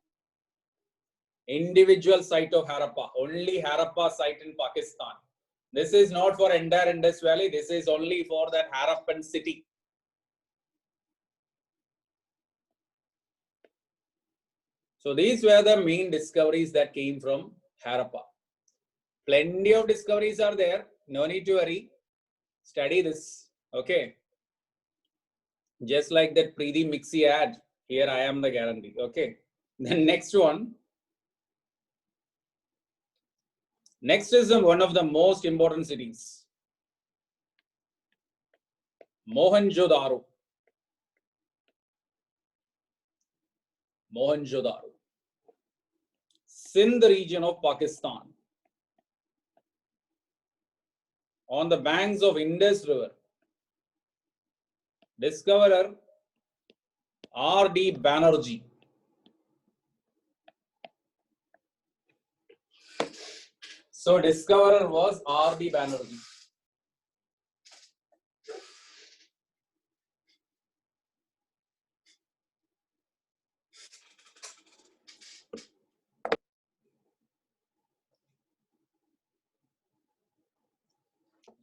individual site of Harappa, only Harappa site in Pakistan. This is not for entire Indus Valley, this is only for that Harappan city. So these were the main discoveries that came from Harappa. Plenty of discoveries are there, no need to worry. Study this, okay? Just like that Preeti Mixi ad, here I am the guarantee, okay? Then next one. Next is one of the most important cities. Mohenjo-daro. Mohenjo-daro. Sindh region of Pakistan. On the banks of Indus River. Discoverer R.D. Banerjee. So discoverer was R.D. Banerjee.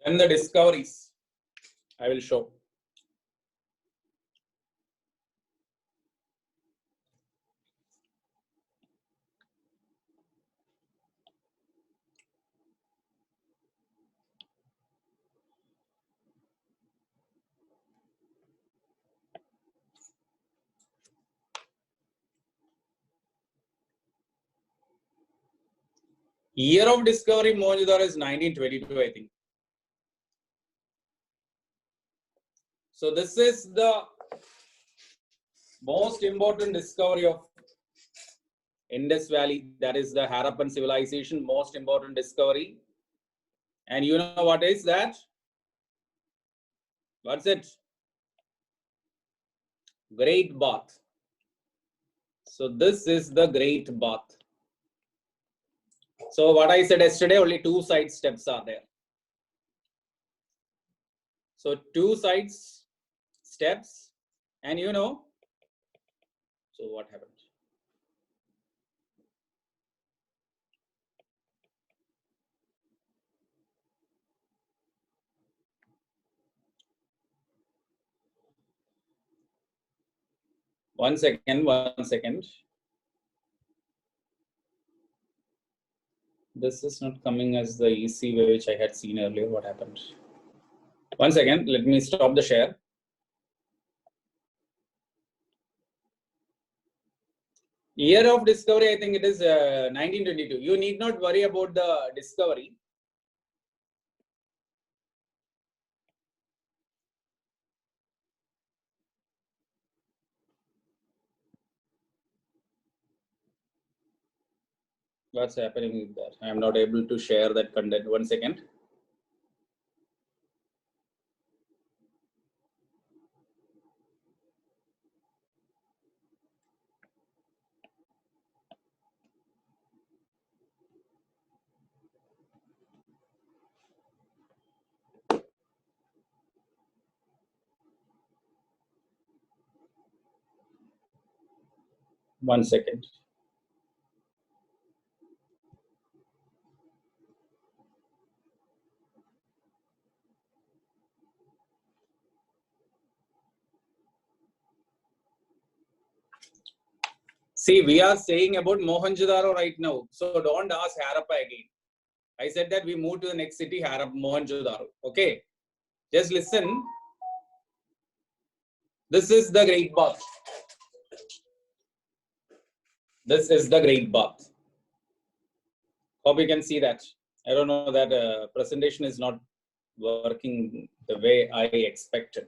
Then the discoveries I will show. Year of discovery Mohenjo-daro is 1922, I think. So this is the most important discovery of Indus Valley. That is the Harappan civilization, most important discovery. And you know what is that? What's it? Great Bath. So this is the Great Bath. So what I said yesterday, only 2 side steps are there. So 2 sides steps, and you know, so what happened? One second. This is not coming as the easy way which I had seen earlier. What happened? One second, let me stop the share. Year of discovery, I think it is 1922. You need not worry about the discovery. What's happening with that? I am not able to share that content. One second. One second. See, we are saying about Mohenjo-daro right now. So don't ask Harappa again. I said that we move to the next city, Harappa, Mohenjo-daro. Okay. Just listen. This is the Great Bath. This is the Great Bath. Hope you can see that. I don't know that presentation is not working the way I expected.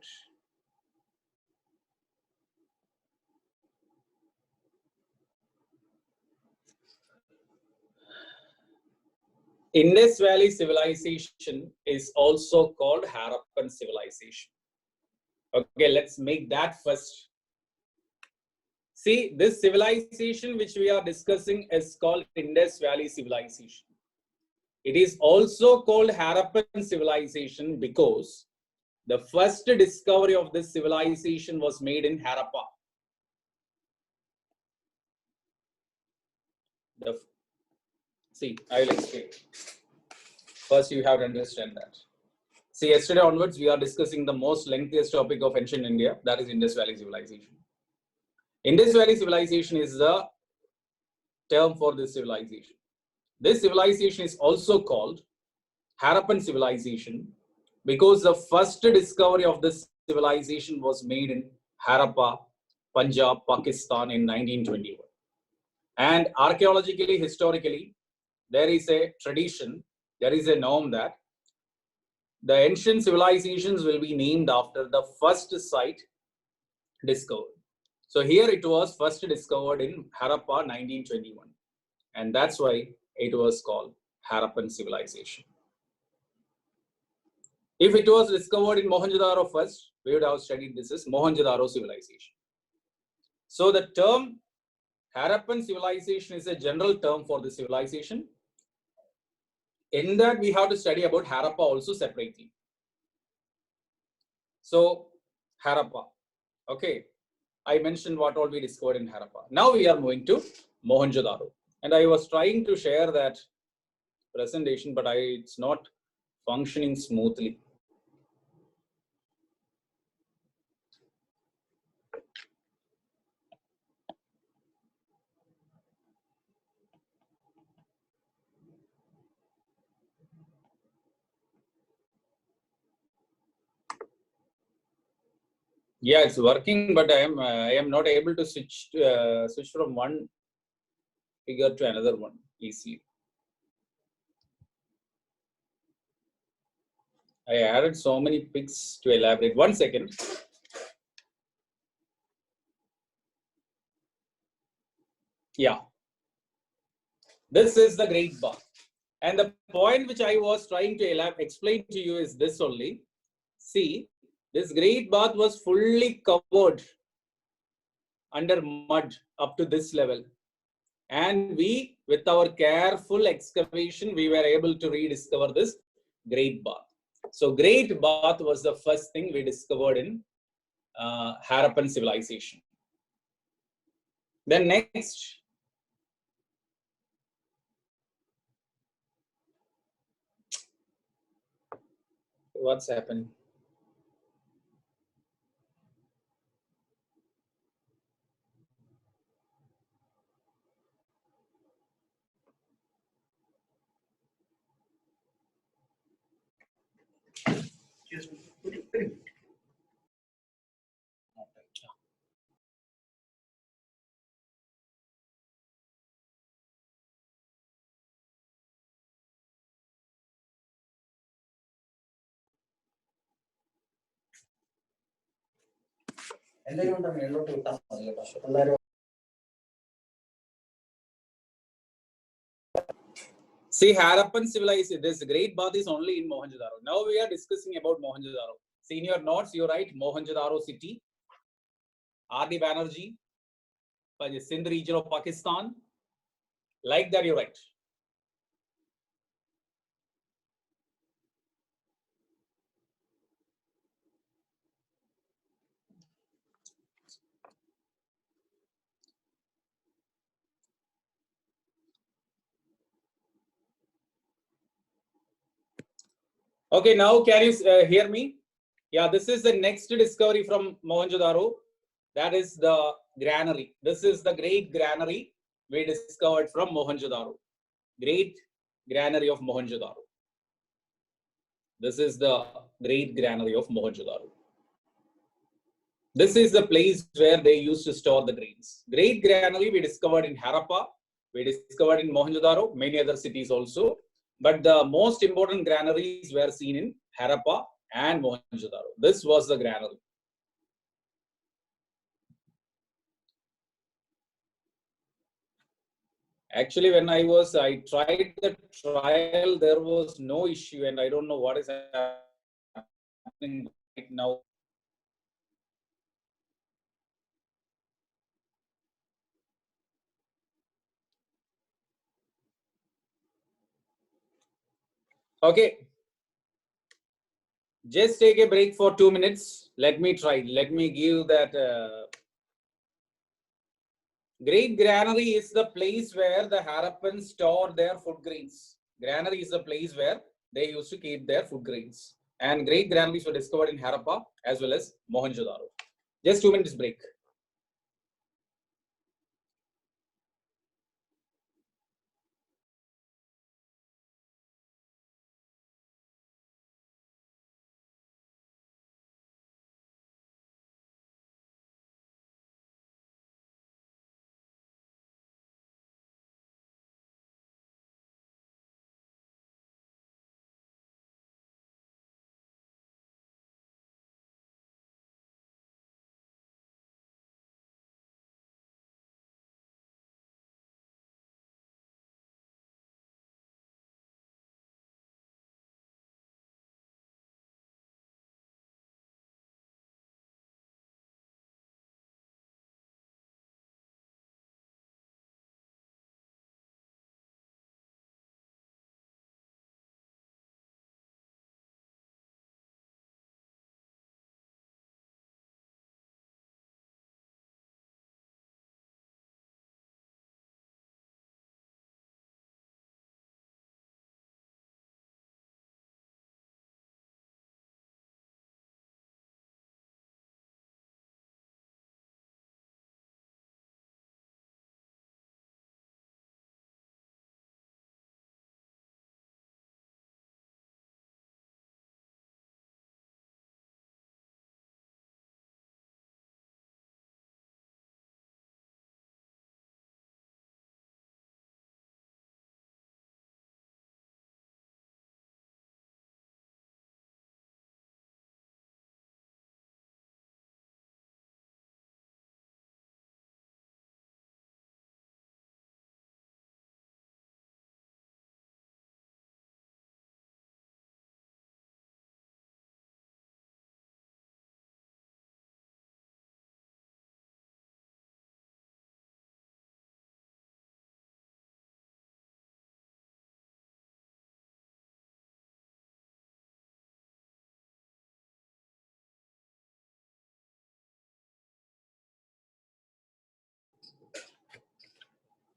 Indus Valley civilization is also called Harappan civilization. Okay, let's make that first. See, this civilization which we are discussing is called Indus Valley civilization. It is also called Harappan civilization because the first discovery of this civilization was made in Harappa. See, I will explain. First, you have to understand that. See, yesterday onwards, we are discussing the most lengthiest topic of ancient India, that is Indus Valley civilization. Indus Valley civilization is the term for this civilization. This civilization is also called Harappan civilization because the first discovery of this civilization was made in Harappa, Punjab, Pakistan in 1921. And archaeologically, historically, there is a tradition, there is a norm that the ancient civilizations will be named after the first site discovered. So here it was first discovered in Harappa 1921. And that's why it was called Harappan civilization. If it was discovered in Mohenjo-daro first, we would have studied this as Mohenjo-daro civilization. So the term Harappan civilization is a general term for the civilization. In that, we have to study about Harappa also separately. So Harappa, okay. I mentioned what all we discovered in Harappa. Now we are moving to Mohenjo-daro. And I was trying to share that presentation, but it's not functioning smoothly. Yeah, it's working, but I am not able to switch from one figure to another one easily. I added so many pics to elaborate. 1 second. Yeah, this is the Great Bath. And the point which I was trying to explain to you is this only. See, this Great Bath was fully covered under mud up to this level. And we, with our careful excavation, we were able to rediscover this Great Bath. So Great Bath was the first thing we discovered in Harappan civilization. Then next, what's happened? See, Harappan civilization, this Great Bath is only in Mohenjo-daro. Now we are discussing about Mohenjo-daro. See, in your notes, you write Mohenjo-daro city, R.D. Banerjee, Sindh region of Pakistan. Like that, you write. Okay, now can you hear me? Yeah, this is the next discovery from Mohenjo-daro. That is the granary. This is the great granary we discovered from Mohenjo-daro. Great granary of Mohenjo-daro. This is the great granary of Mohenjo-daro. This is the place where they used to store the grains. Great granary we discovered in Harappa. We discovered in Mohenjo-daro, many other cities also. But the most important granaries were seen in Harappa and Mohenjo-daro. This was the granary. Actually, when I tried the trial, there was no issue, and I don't know what is happening right now. Okay, just take a break for 2 minutes. Let me try. Let me give that. Great granary is the place where the Harappans store their food grains. Granary is the place where they used to keep their food grains. And great granaries were discovered in Harappa as well as Mohenjo-daro. Just 2 minutes break.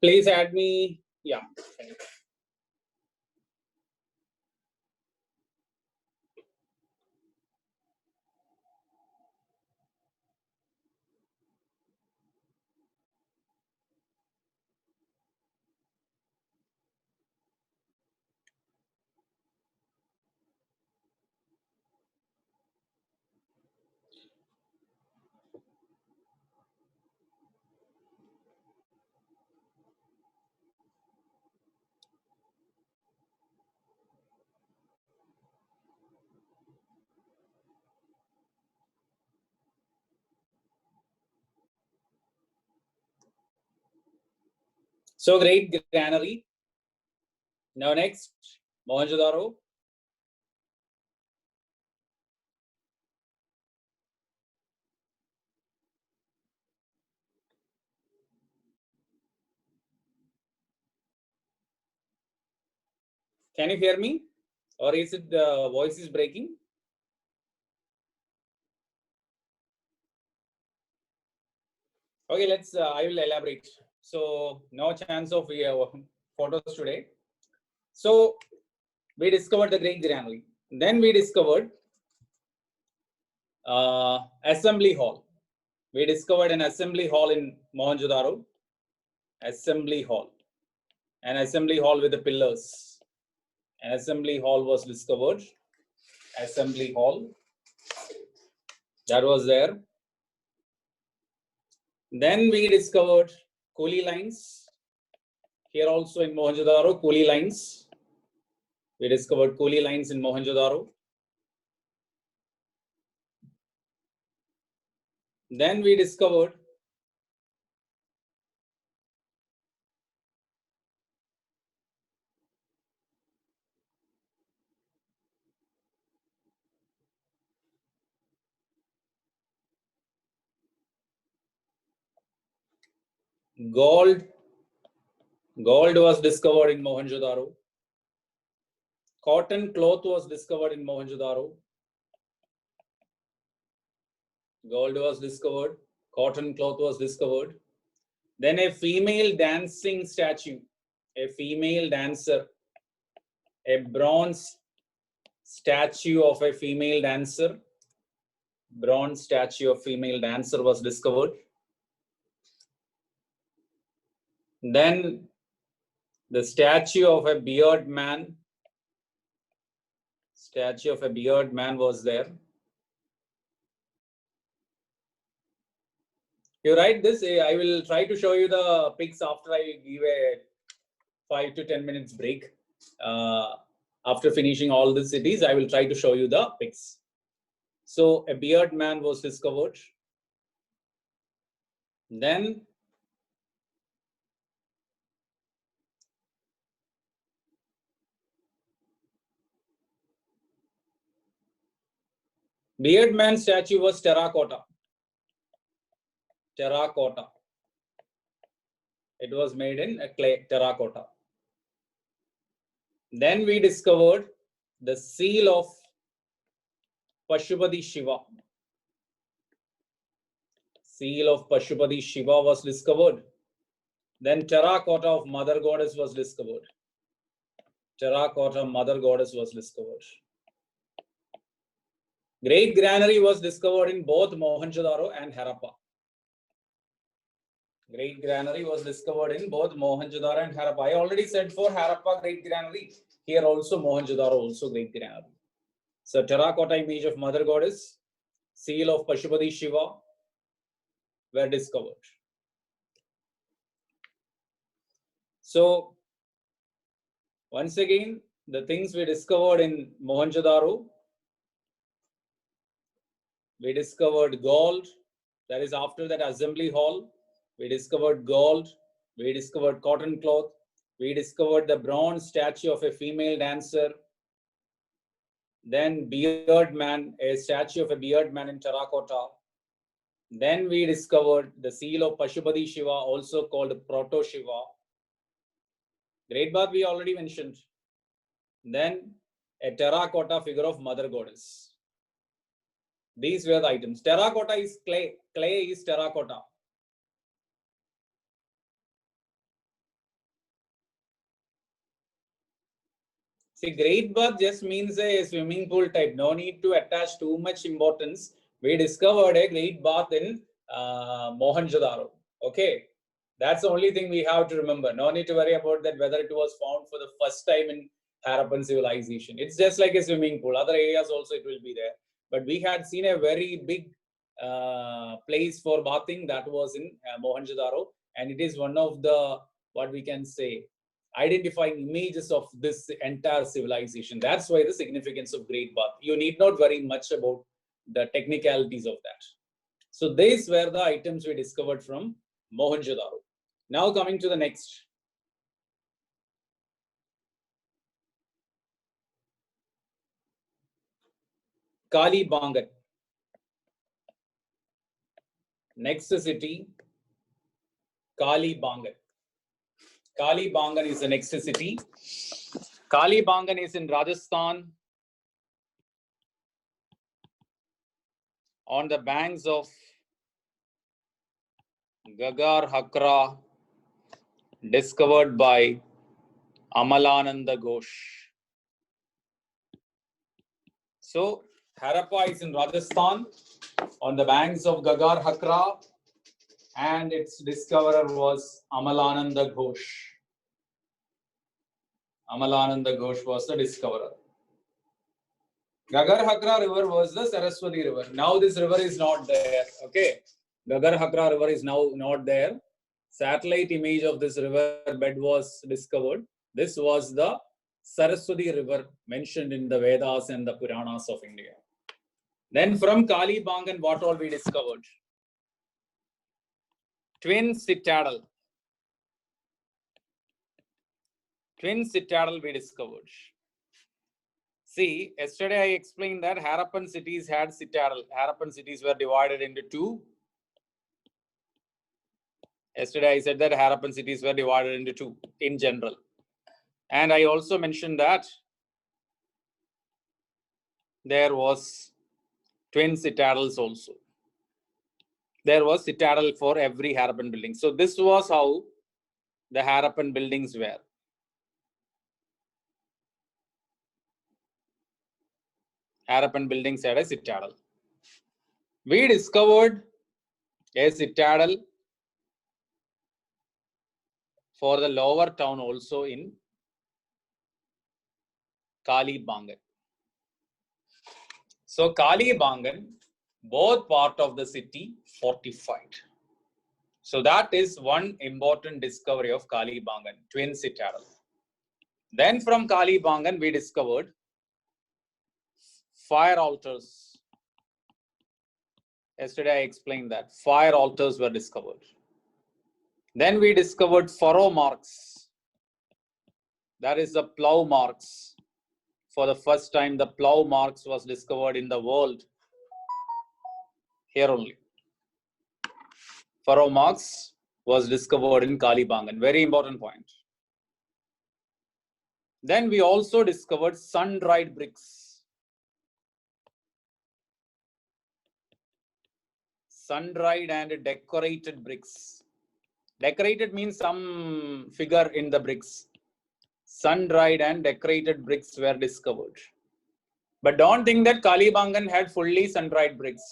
Please add me. Yeah. So great granary. Now next, Mohenjo-daro. Can you hear me? Or is it the voice is breaking? Okay, let's, I will elaborate. So no chance of photos today. So we discovered the great granary. Then we discovered assembly hall. We discovered an assembly hall in Mohenjo-daro. Assembly hall. An assembly hall with the pillars. An assembly hall was discovered. Assembly hall. That was there. Then we discovered coolie lines. Here also in Mohenjo-daro, coolie lines. We discovered coolie lines in Mohenjo-daro. Then we discovered gold. Gold was discovered in Mohenjo-daro. Cotton cloth was discovered in Mohenjo-daro. Gold was discovered. Cotton cloth was discovered. Then a female dancing statue, a female dancer, a bronze statue of a female dancer, bronze statue of female dancer was discovered. Then the statue of a beard man, statue of a beard man was there. You write this, I will try to show you the pics after I give a 5 to 10 minutes break. After finishing all the cities, I will try to show you the pics. So a beard man was discovered. Then beard man statue was terracotta. Terracotta. It was made in a clay, terracotta. Then we discovered the seal of Pashupati Shiva. Seal of Pashupati Shiva was discovered. Then terracotta of Mother Goddess was discovered. Terracotta Mother Goddess was discovered. Great granary was discovered in both Mohenjo-daro and Harappa. Great granary was discovered in both Mohenjo-daro and Harappa. I already said for Harappa great granary. Here also Mohenjo-daro also great granary. So terracotta image of Mother Goddess, seal of Pashupati Shiva were discovered. So once again, the things we discovered in Mohenjo-daro, we discovered gold. That is after that assembly hall. We discovered gold. We discovered cotton cloth. We discovered the bronze statue of a female dancer. Then beard man, a statue of a beard man in terracotta. Then we discovered the seal of Pashupati Shiva, also called Proto Shiva. Great Bath we already mentioned. Then a terracotta figure of Mother Goddess. These were the items. Terracotta is clay. Clay is terracotta. See, Great Bath just means a swimming pool type. No need to attach too much importance. We discovered a Great Bath in Mohenjo-daro. Okay, that's the only thing we have to remember. No need to worry about that whether it was found for the first time in Harappan civilization. It's just like a swimming pool. Other areas also it will be there. But we had seen a very big place for bathing that was in Mohenjo-daro, and it is one of the, what we can say, identifying images of this entire civilization. That's why the significance of Great Bath. You need not worry much about the technicalities of that. So these were the items we discovered from Mohenjo-daro. Now coming to the next. Kalibangan. Next city, Kalibangan. Kalibangan is the next city. Kalibangan is in Rajasthan, on the banks of Gagar Hakra, discovered by Amalananda Ghosh. So Harappa is in Rajasthan, on the banks of Gagar Hakra, and its discoverer was Amalananda Ghosh. Amalananda Ghosh was the discoverer. Gagar Hakra river was the Saraswati river. Now this river is not there. Okay, Gagar Hakra river is now not there. Satellite image of this river bed was discovered. This was the Saraswati river mentioned in the Vedas and the Puranas of India. Then from Kalibangan, what all we discovered? Twin citadel. Twin citadel we discovered. See, yesterday I explained that Harappan cities had citadel. Harappan cities were divided into two. Yesterday I said that Harappan cities were divided into two in general. And I also mentioned that there was twin citadels also. There was citadel for every Harappan building. So this was how the Harappan buildings were. Harappan buildings had a citadel. We discovered a citadel for the lower town also in Kalibangan. So Kalibangan, both part of the city fortified. So that is one important discovery of Kalibangan, twin citadel. Then from Kalibangan we discovered fire altars. Yesterday I explained that fire altars were discovered. Then we discovered furrow marks. That is the plow marks. For the first time, the plow marks was discovered in the world. Here only. Furrow marks was discovered in Kalibangan. Very important point. Then we also discovered sun-dried bricks. Sun-dried and decorated bricks. Decorated means some figure in the bricks. Sun-dried and decorated bricks were discovered. But don't think that Kalibangan had fully sun-dried bricks.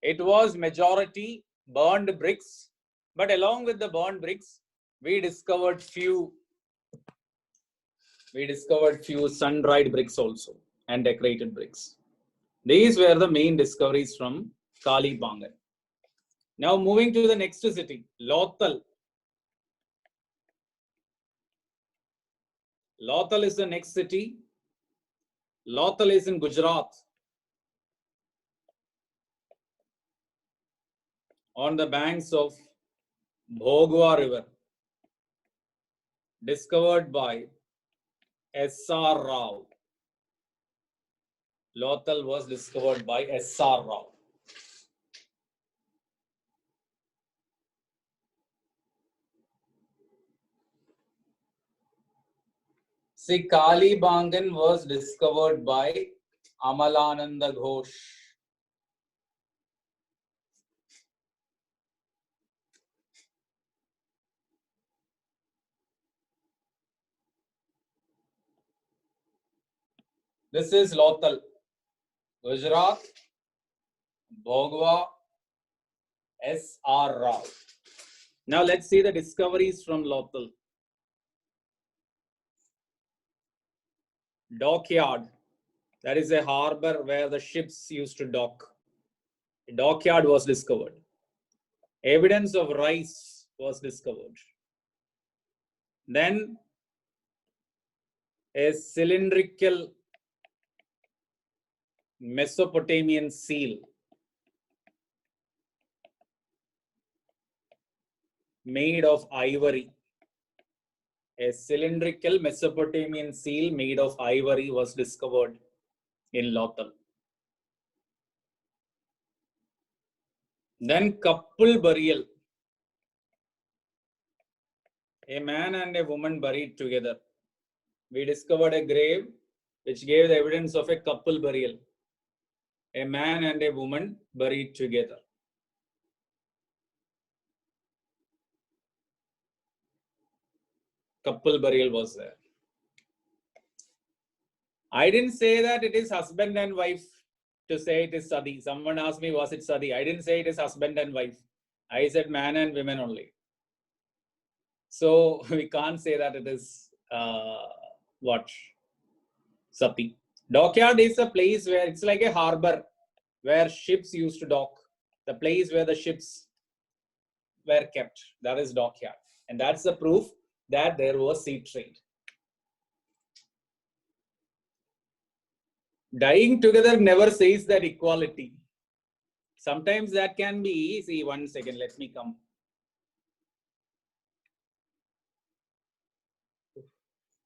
It was majority burned bricks. But along with the burned bricks, we discovered few sun-dried bricks also and decorated bricks. These were the main discoveries from Kalibangan. Now moving to the next city, Lothal. Lothal is the next city. Lothal is in Gujarat, on the banks of Bhogwa River, discovered by S.R. Rao. Lothal was discovered by S.R. Rao. See, Kalibangan was discovered by Amalananda Ghosh. This is Lothal, Gujarat, Bhogwa, S.R. Rao. Now let's see the discoveries from Lothal. Dockyard. That is a harbor where the ships used to dock. A dockyard was discovered. Evidence of rice was discovered. Then a cylindrical Mesopotamian seal made of ivory. A cylindrical Mesopotamian seal made of ivory was discovered in Lothal. Then couple burial. A man and a woman buried together. We discovered a grave which gave the evidence of a couple burial. A man and a woman buried together. Couple burial was there. I didn't say that it is husband and wife to say it is sati. Someone asked me, was it sati? I didn't say it is husband and wife. I said man and women only. So we can't say that it is what? Sati. Dockyard is a place where it's like a harbor where ships used to dock. The place where the ships were kept. That is dockyard. And that's the proof that there was sea trade. Dying together never says that equality. Sometimes that can be, see, 1 second, let me come.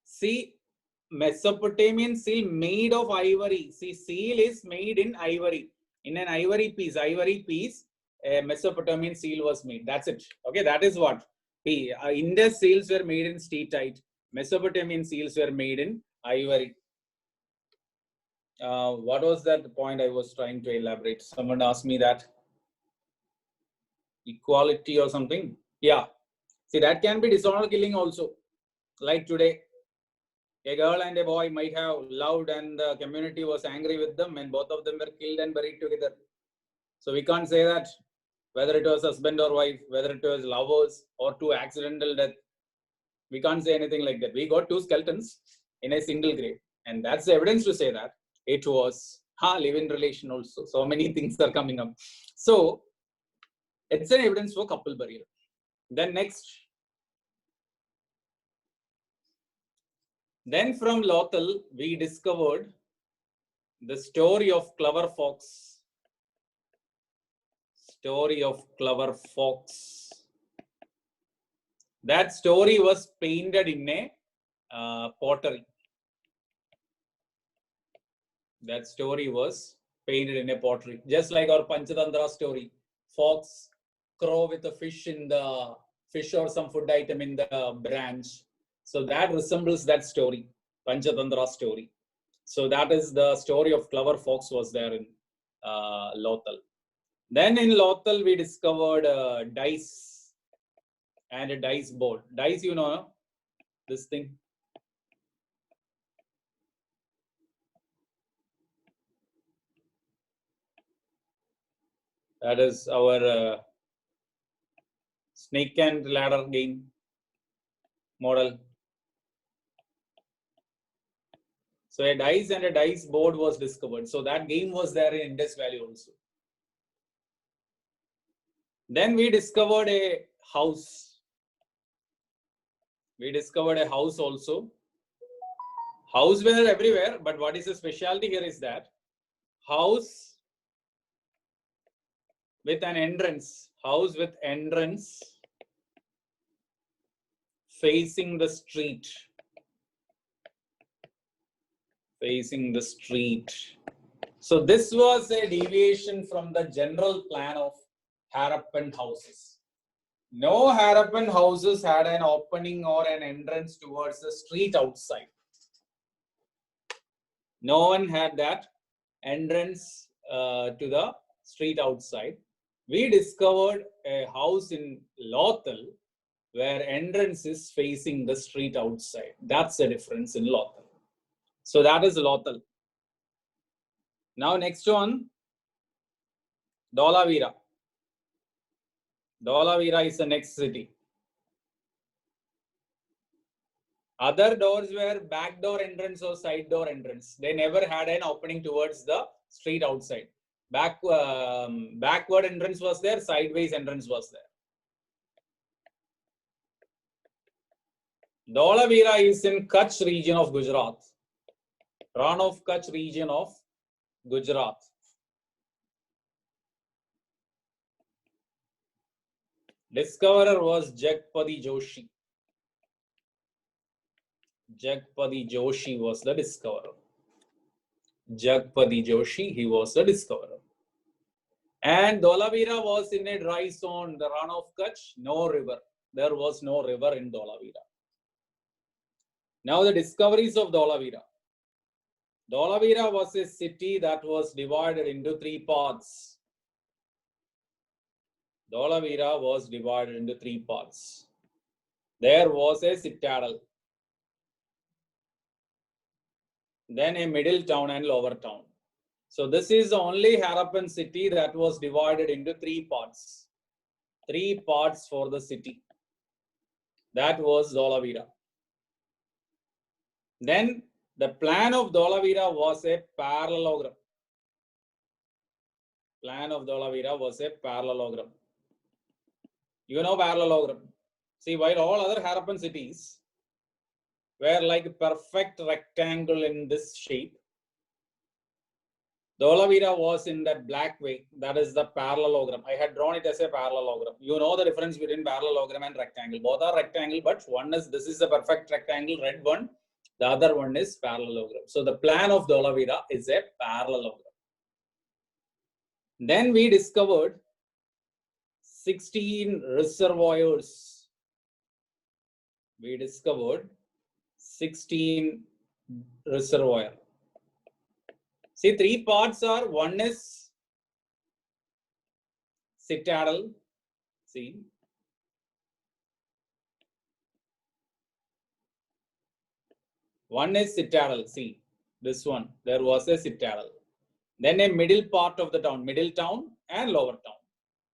See, Mesopotamian seal made of ivory. See, seal is made in ivory. In an ivory piece, a Mesopotamian seal was made. That's it. Okay, that is what. Indus seals were made in steatite. Mesopotamian seals were made in ivory. What was that point I was trying to elaborate? Someone asked me that. Equality or something. Yeah. See, that can be dishonor killing also. Like today, a girl and a boy might have loved and the community was angry with them and both of them were killed and buried together. So we can't say that whether it was husband or wife, whether it was lovers or two accidental death. We can't say anything like that. We got two skeletons in a single grave. And that's the evidence to say that it was live-in relation also. So many things are coming up. So it's an evidence for couple burial. Then next. Then from Lothal, we discovered the story of Clever Fox. Story of Clever Fox. That story was painted in a pottery. That story was painted in a pottery. Just like our Panchatantra story. Fox, crow with a fish in the fish or some food item in the branch. So that resembles that story, Panchatantra story. So that is the story of Clever Fox was there in Lothal. Then in Lothal, we discovered dice and a dice board. Dice, you know, this thing. That is our snake and ladder game model. So a dice and a dice board was discovered. So that game was there in Indus Valley also. Then we discovered a house. We discovered a house also. House were everywhere, but what is the specialty here is that house with an entrance. House with entrance facing the street. Facing the street. So this was a deviation from the general plan of Harappan houses. No Harappan houses had an opening or an entrance towards the street outside. No one had that entrance to the street outside. We discovered a house in Lothal where entrance is facing the street outside. That's the difference in Lothal. So that is Lothal. Now next one, Dholavira. Dholavira is the next city. Other doors were back door entrance or side door entrance. They never had an opening towards the street outside. Backward entrance was there, sideways entrance was there. Dholavira is in Kutch region of Gujarat. Ran of Kutch region of Gujarat. Discoverer was Jagpati Joshi. Jagpati Joshi was the discoverer. Jagpati Joshi, he was the discoverer. And Dholavira was in a dry zone, the Ran of Kutch, no river. There was no river in Dholavira. Now the discoveries of Dholavira. Dholavira was a city that was divided into three parts. Dholavira was divided into three parts. There was a citadel, then a middle town and lower town. So this is the only Harappan city that was divided into three parts. Three parts for the city. That was Dholavira. Then the plan of Dholavira was a parallelogram. Plan of Dholavira was a parallelogram. You know parallelogram. See, while all other Harappan cities were like a perfect rectangle in this shape, Dholavira was in that black way. That is the parallelogram. I had drawn it as a parallelogram. You know the difference between parallelogram and rectangle. Both are rectangle, but one is, this is a perfect rectangle, red one. The other one is parallelogram. So the plan of Dholavira is a parallelogram. Then we discovered 16 reservoirs. We discovered 16 reservoirs. See, three parts are, one is citadel. See, one is citadel. See, this one, there was a citadel. Then a middle part of the town, middle town and lower town.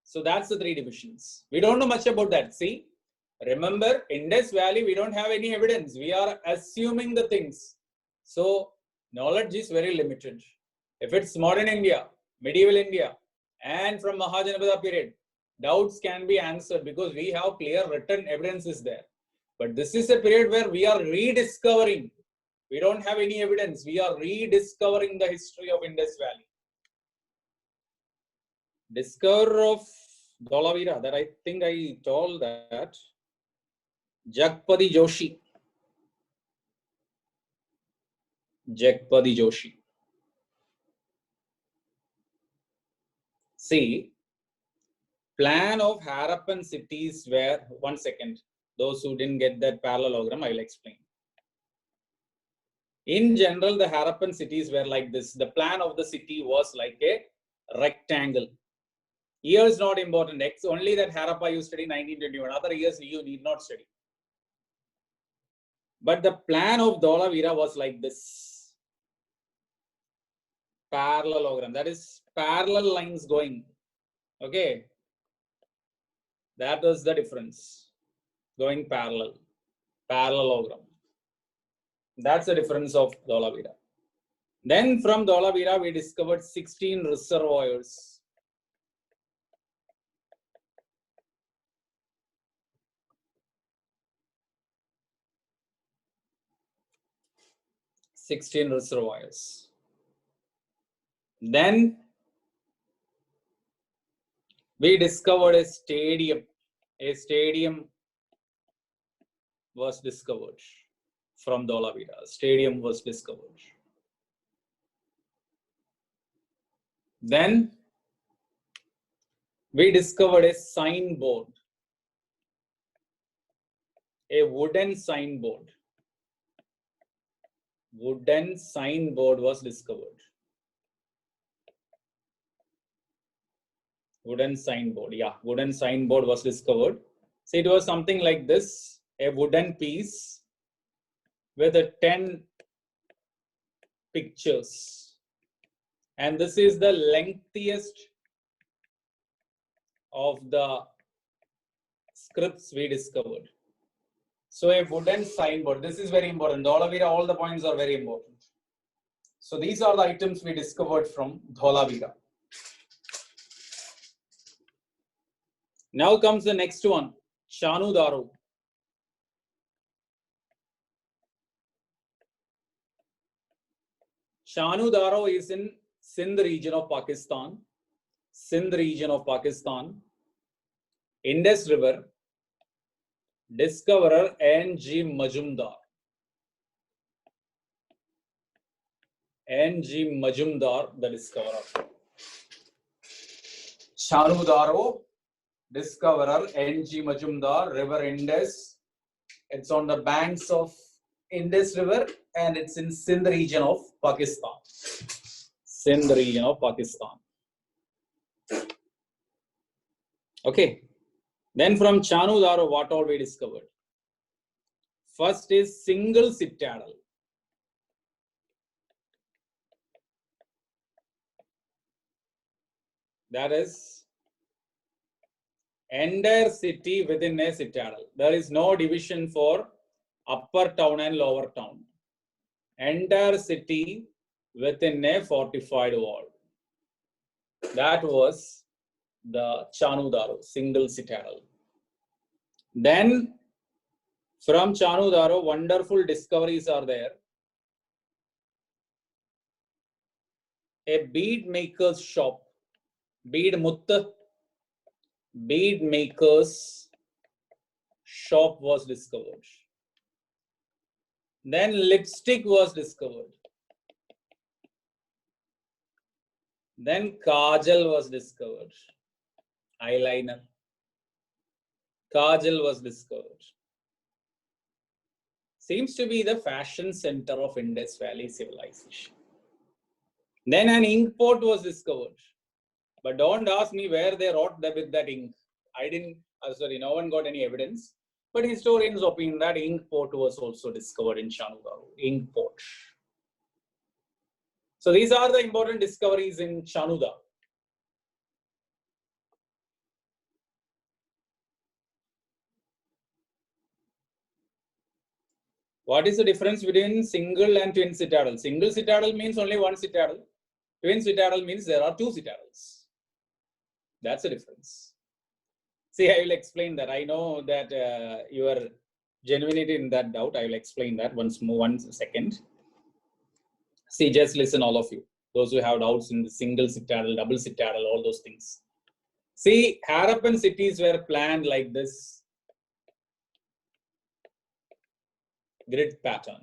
So that's the three divisions. We don't know much about that. See, remember, Indus Valley, we don't have any evidence. We are assuming the things. So knowledge is very limited. If it's modern India, medieval India, and from Mahajanabada period, doubts can be answered because we have clear written evidences there. But this is a period where we are rediscovering. We don't have any evidence. We are rediscovering the history of Indus Valley. Discoverer of Dholavira, that I think I told that, Jagpati Joshi. Jagpati Joshi. See, plan of Harappan cities were, one second, those who didn't get that parallelogram, I will explain. In general, the Harappan cities were like this. The plan of the city was like a rectangle. Year is not important. It's only that Harappa you study 1921. Other years you need not study. But the plan of Dholavira was like this. Parallelogram. That is parallel lines going. Okay. That was the difference. Going parallel. Parallelogram. That's the difference of Dholavira. Then from Dholavira, we discovered 16 reservoirs. Then we discovered a stadium. A stadium was discovered from Dholavira. A stadium was discovered. Then we discovered a signboard. A wooden signboard. Wooden signboard was discovered. Wooden signboard. Yeah, wooden signboard was discovered. So it was something like this, a wooden piece with a 10 pictures. And this is the lengthiest of the scripts we discovered. So a wooden signboard, this is very important. Dholavira, all the points are very important. So these are the items we discovered from Dholavira. Now comes the next one, Chanudaro. Chanudaro is in Sindh region of Pakistan. Sindh region of Pakistan. Indus River. Discoverer N.G. Majumdar. N.G. Majumdar, the discoverer. Chanudaro, discoverer N.G. Majumdar, River Indus. It's on the banks of Indus River and it's in Sindh region of Pakistan. Sindh region of Pakistan. Okay. Then from Chanudaro, what all we discovered? First is single citadel. That is entire city within a citadel. There is no division for upper town and lower town. Entire city within a fortified wall. That was the Chanudaro, single citadel. Then from Chanudaro, wonderful discoveries are there. A bead maker's shop, bead maker's shop was discovered. Then lipstick was discovered. Then kajal was discovered. Eyeliner. Kajal was discovered. Seems to be the fashion center of Indus Valley civilization. Then an ink pot was discovered. But don't ask me where they wrote with that ink. No one got any evidence. But historians opine that ink pot was also discovered in Chanudaro. Ink pot. So these are the important discoveries in Chanudaro. What is the difference between single and twin citadel? Single citadel means only one citadel. Twin citadel means there are two citadels. That's the difference. See, I will explain that. I know that you are genuinely in that doubt. I will explain that once more, 1 second. See, just listen, all of you. Those who have doubts in the single citadel, double citadel, all those things. See, Harappan cities were planned like this grid pattern.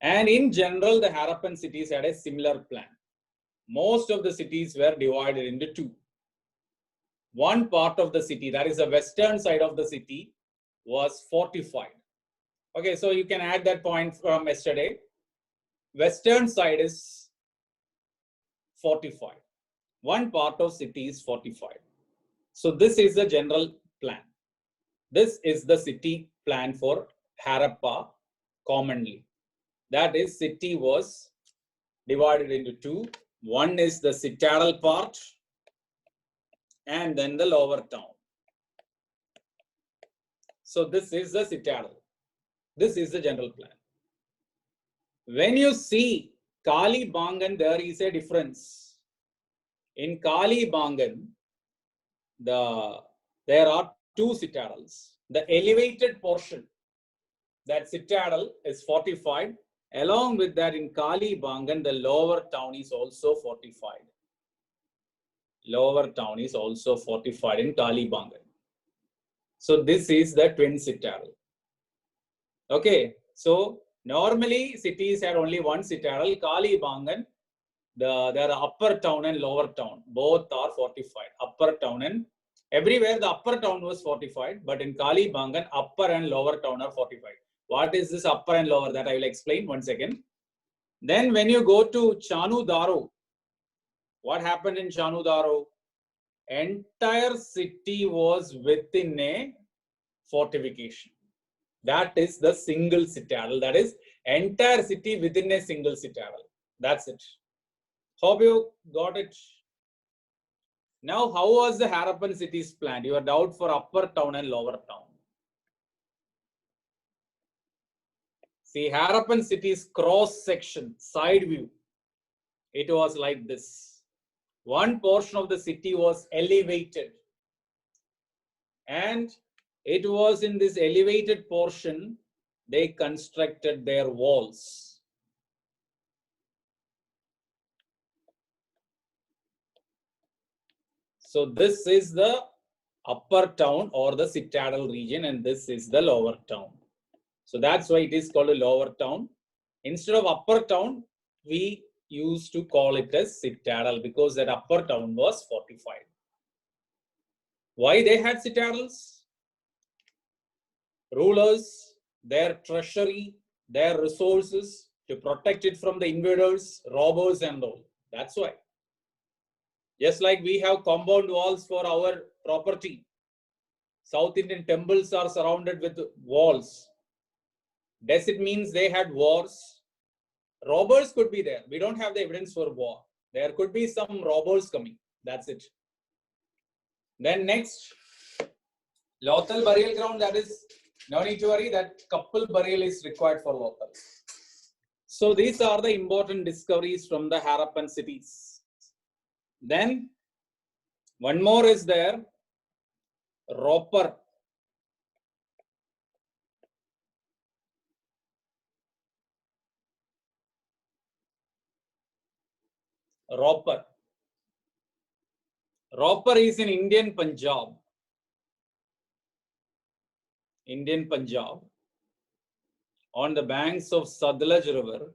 And in general, the Harappan cities had a similar plan. Most of the cities were divided into two. One part of the city, that is the western side of the city, was fortified. Okay, so you can add that point from yesterday. Western side is fortified. One part of city is fortified. So this is the general plan. This is the city plan for Harappa commonly. That is, city was divided into two. One is the citadel part and then the lower town. So this is the citadel. This is the general plan. When you see Kalibangan, there is a difference. In Kalibangan, there are two citadels. The elevated portion, that citadel is fortified. Along with that, in Kalibangan, the lower town is also fortified. Lower town is also fortified in Kalibangan. So this is the twin citadel. Okay, so normally cities had only one citadel. Kalibangan, there are upper town and lower town. Both are fortified. Upper town and everywhere the upper town was fortified, but in Kalibangan, upper and lower town are fortified. What is this upper and lower? That I will explain 1 second. Then when you go to Chanudaro, what happened in Chanudaro? Entire city was within a fortification. That is the single citadel. That is entire city within a single citadel. That's it. Hope you got it. Now, how was the Harappan cities planned? Your doubt for upper town and lower town. See, Harappan cities cross section, side view. It was like this. One portion of the city was elevated. And it was in this elevated portion, they constructed their walls. So this is the upper town or the citadel region, and this is the lower town. So that's why it is called a lower town. Instead of upper town, we used to call it as citadel because that upper town was fortified. Why they had citadels? Rulers, their treasury, their resources to protect it from the invaders, robbers and all. That's why. Just like we have compound walls for our property. South Indian temples are surrounded with walls. Does it mean they had wars? Robbers could be there. We don't have the evidence for war. There could be some robbers coming. That's it. Then next, Lothal burial ground, that is, no need to worry, that couple burial is required for Lothal. So these are the important discoveries from the Harappan cities. Then one more is there, Ropar. Ropar. Ropar is in Indian Punjab. Indian Punjab. On the banks of Satluj River.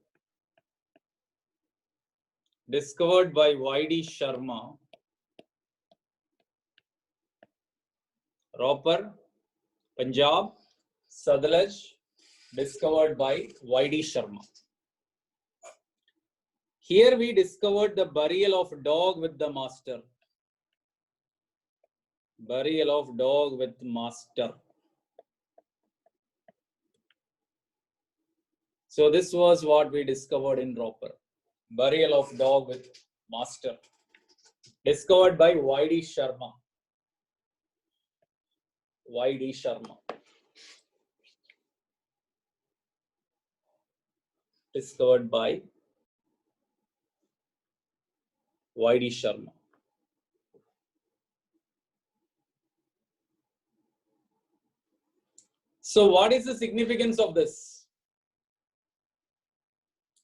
Discovered by Y.D. Sharma. Ropar, Punjab, Satluj, discovered by Y.D. Sharma. Here we discovered the burial of dog with the master. Burial of dog with master. So this was what we discovered in Ropar. Burial of dog with master. Discovered by Y.D. Sharma. Y.D. Sharma. Discovered by Y.D. Sharma. So what is the significance of this?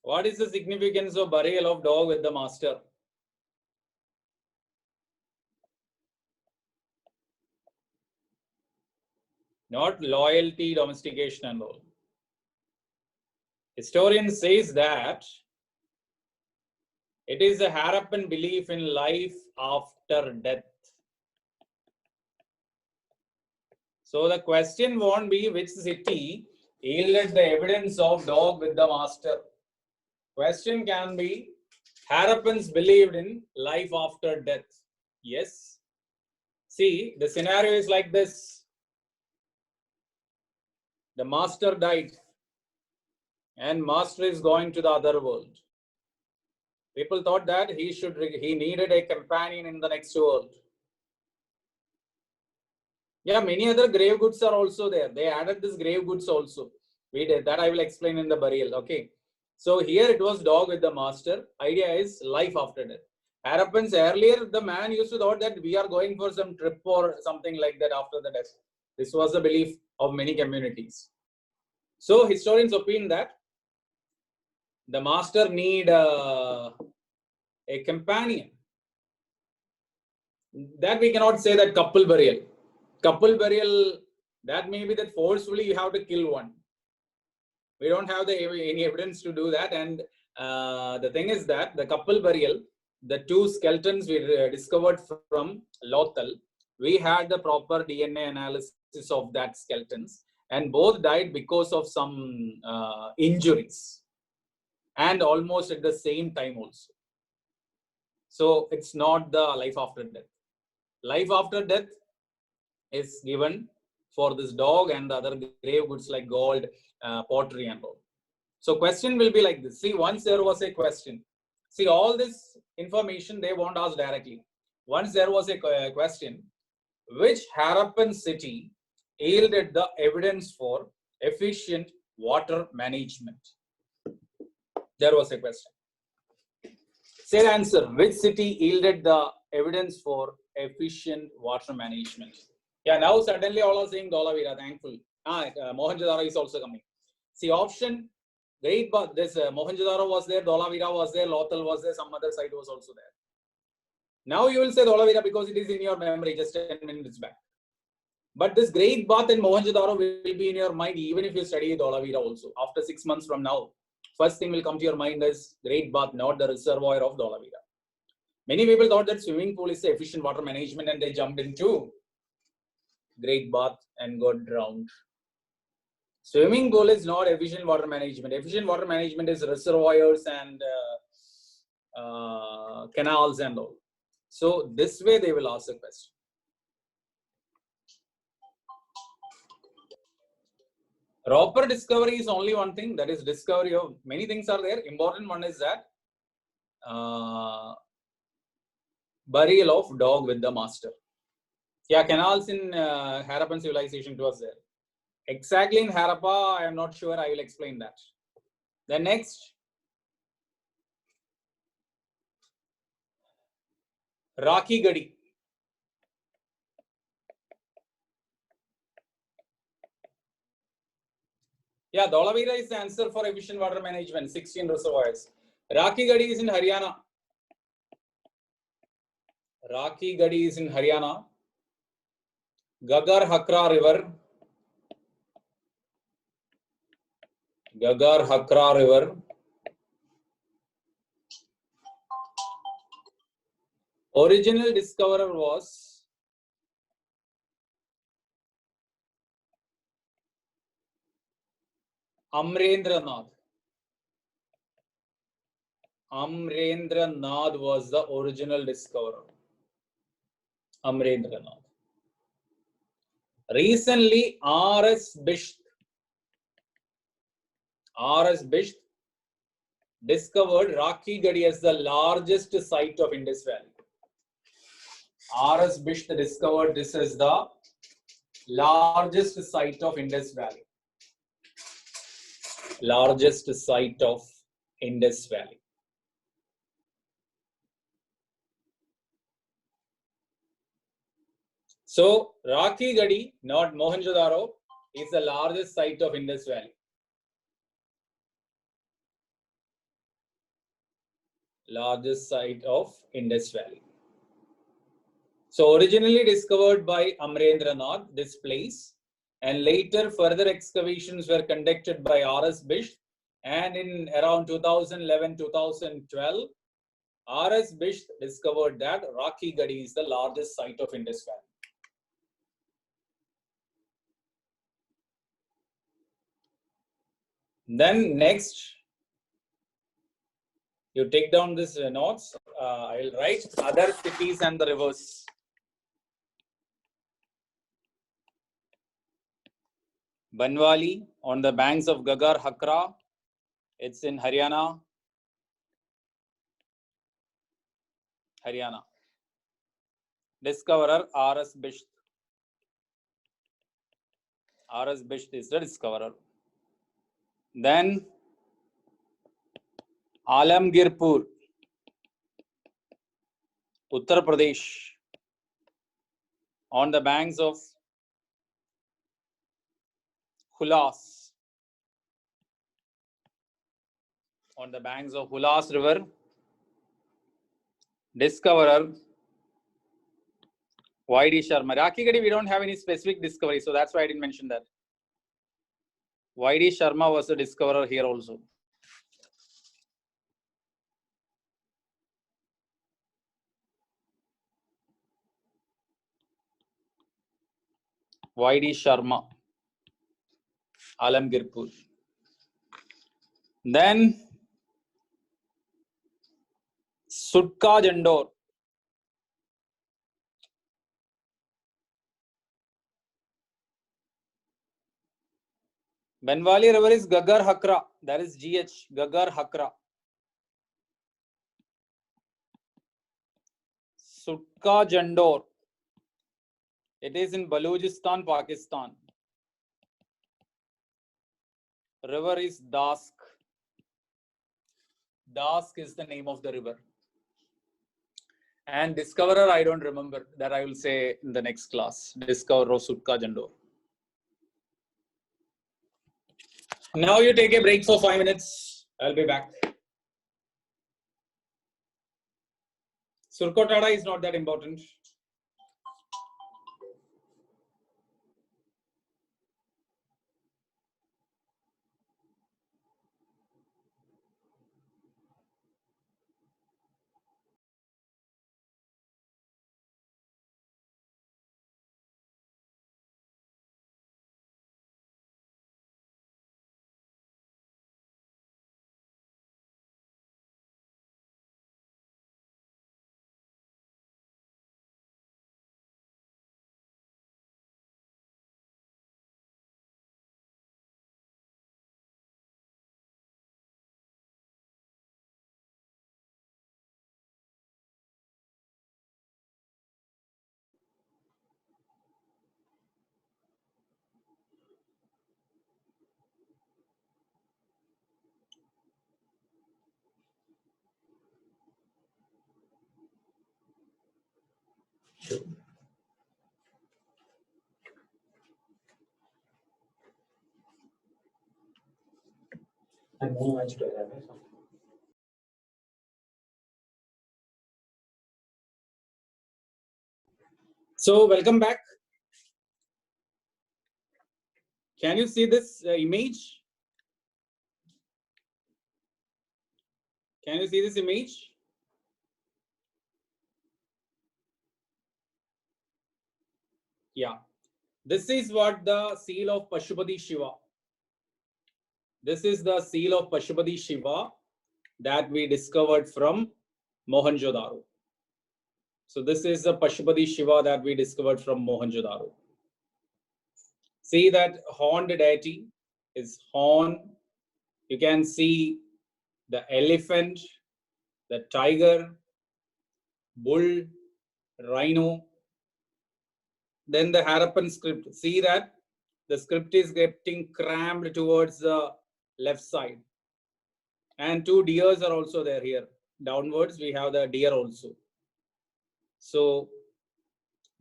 What is the significance of burial of dog with the master? Not loyalty, domestication and all. Historian says that it is a Harappan belief in life after death. So the question won't be which city yielded the evidence of dog with the master. Question can be Harappans believed in life after death. Yes. See, the scenario is like this. The master died and master is going to the other world. People thought that he needed a companion in the next world. Yeah, many other grave goods are also there. They added this grave goods also. We did that. I will explain in the burial. Okay. So here it was dog with the master. Idea is life after death. Harappans earlier, the man used to thought that we are going for some trip or something like that after the death. This was the belief of many communities. So historians opine that the master need a companion. That we cannot say that couple burial. Couple burial, that may be that forcefully you have to kill one. We don't have any evidence to do that. And the thing is that the couple burial, the two skeletons we discovered from Lothal, we had the proper DNA analysis of that skeletons, and both died because of some injuries, and almost at the same time also. So it's not the life after death. Life after death is given for this dog and the other grave goods like gold, pottery and all. So question will be like this. See, once there was a question. See, all this information they won't ask directly. Once there was a question, which Harappan city yielded the evidence for efficient water management? There was a question. Say the answer. Which city yielded the evidence for efficient water management? Yeah, now suddenly all are saying Dholavira, thankful. Mohenjo-daro is also coming. See, option, great, but this Mohenjo-daro was there, Dholavira was there, Lothal was there, some other site was also there. Now you will say Dholavira because it is in your memory just 10 minutes back. But this great bath in Mohenjo-daro will be in your mind even if you study Dholavira also. After 6 months from now, first thing will come to your mind is great bath, not the reservoir of Dholavira. Many people thought that swimming pool is the efficient water management and they jumped into great bath and got drowned. Swimming pool is not efficient water management. Efficient water management is reservoirs and canals and all. So this way they will ask a question. Proper discovery is only one thing, that is discovery of many things are there. Important one is that burial of dog with the master. Yeah, canals in Harappan civilization was there. Exactly in Harappa, I am not sure. I will explain that. Then next, Rakhi Gadi. Yeah, Dholavira is the answer for efficient water management, 16 reservoirs. Rakhi Gadi is in Haryana. Rakhi Gadi is in Haryana. Gagar Hakra River. Gagar Hakra River. Original discoverer was Amrendranath. Amrendranath was the original discoverer. Amrendranath. Recently, R.S. Bisht discovered Rakhi Gadi as the largest site of Indus Valley. R.S. Bisht discovered this as the largest site of Indus Valley. Largest site of Indus Valley. So, Rakhi Gadi, not Mohenjo-daro, is the largest site of Indus Valley. Largest site of Indus Valley. So, originally discovered by Amrendranath, this place, and later further excavations were conducted by R.S. Bisht, and in around 2011-2012, R.S. Bisht discovered that Rakhi Gadi is the largest site of Indus Valley. Then next, you take down this notes. I will write other cities and the rivers. Banwali on the banks of Gagar Hakra. It's in Haryana. Haryana. Discoverer R.S. Bisht. R.S. Bisht is the discoverer. Then Alamgirpur, Uttar Pradesh, on the banks of Hulas. On the banks of Hulas River. Discoverer Y.D. Sharma. Rakhi Gadi, we don't have any specific discovery, so that's why I didn't mention that. Y.D. Sharma was the discoverer here also. Y.D. Sharma, Alamgirpur. Then Sutka Jandor. Banwali River is Gagar Hakra. That is GH, Gagar Hakra. Sutka Jandor. It is in Balochistan, Pakistan. River is Dask. Dask is the name of the river. And discoverer, I don't remember. That I will say in the next class. Discoverer of Sutka Jandor. Now you take a break for 5 minutes. I'll be back. Surkotada is not that important. So welcome back. Can you see this image? Can you see this image? Yeah. This is what the seal of Pashupati Shiva. This is the seal of Pashupati Shiva that we discovered from Mohenjo-daro. So this is the Pashupati Shiva that we discovered from Mohenjo-daro. See that horned deity is horn. You can see the elephant, the tiger, bull, rhino. Then the Harappan script. See that the script is getting crammed towards the left side. And 2 deers are also there here. Downwards, we have the deer also. So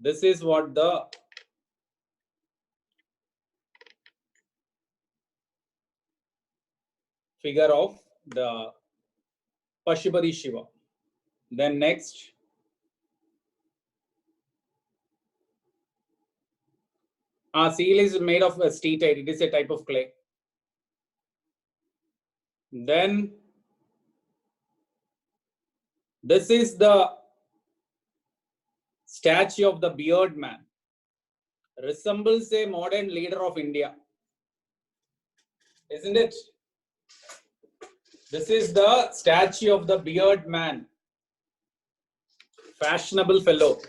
this is what the figure of the Pashupati Shiva. Then next, seal is made of steatite. It is a type of clay. Then this is the statue of the beard man. Resembles a modern leader of India. Isn't it? This is the statue of the beard man. Fashionable fellow.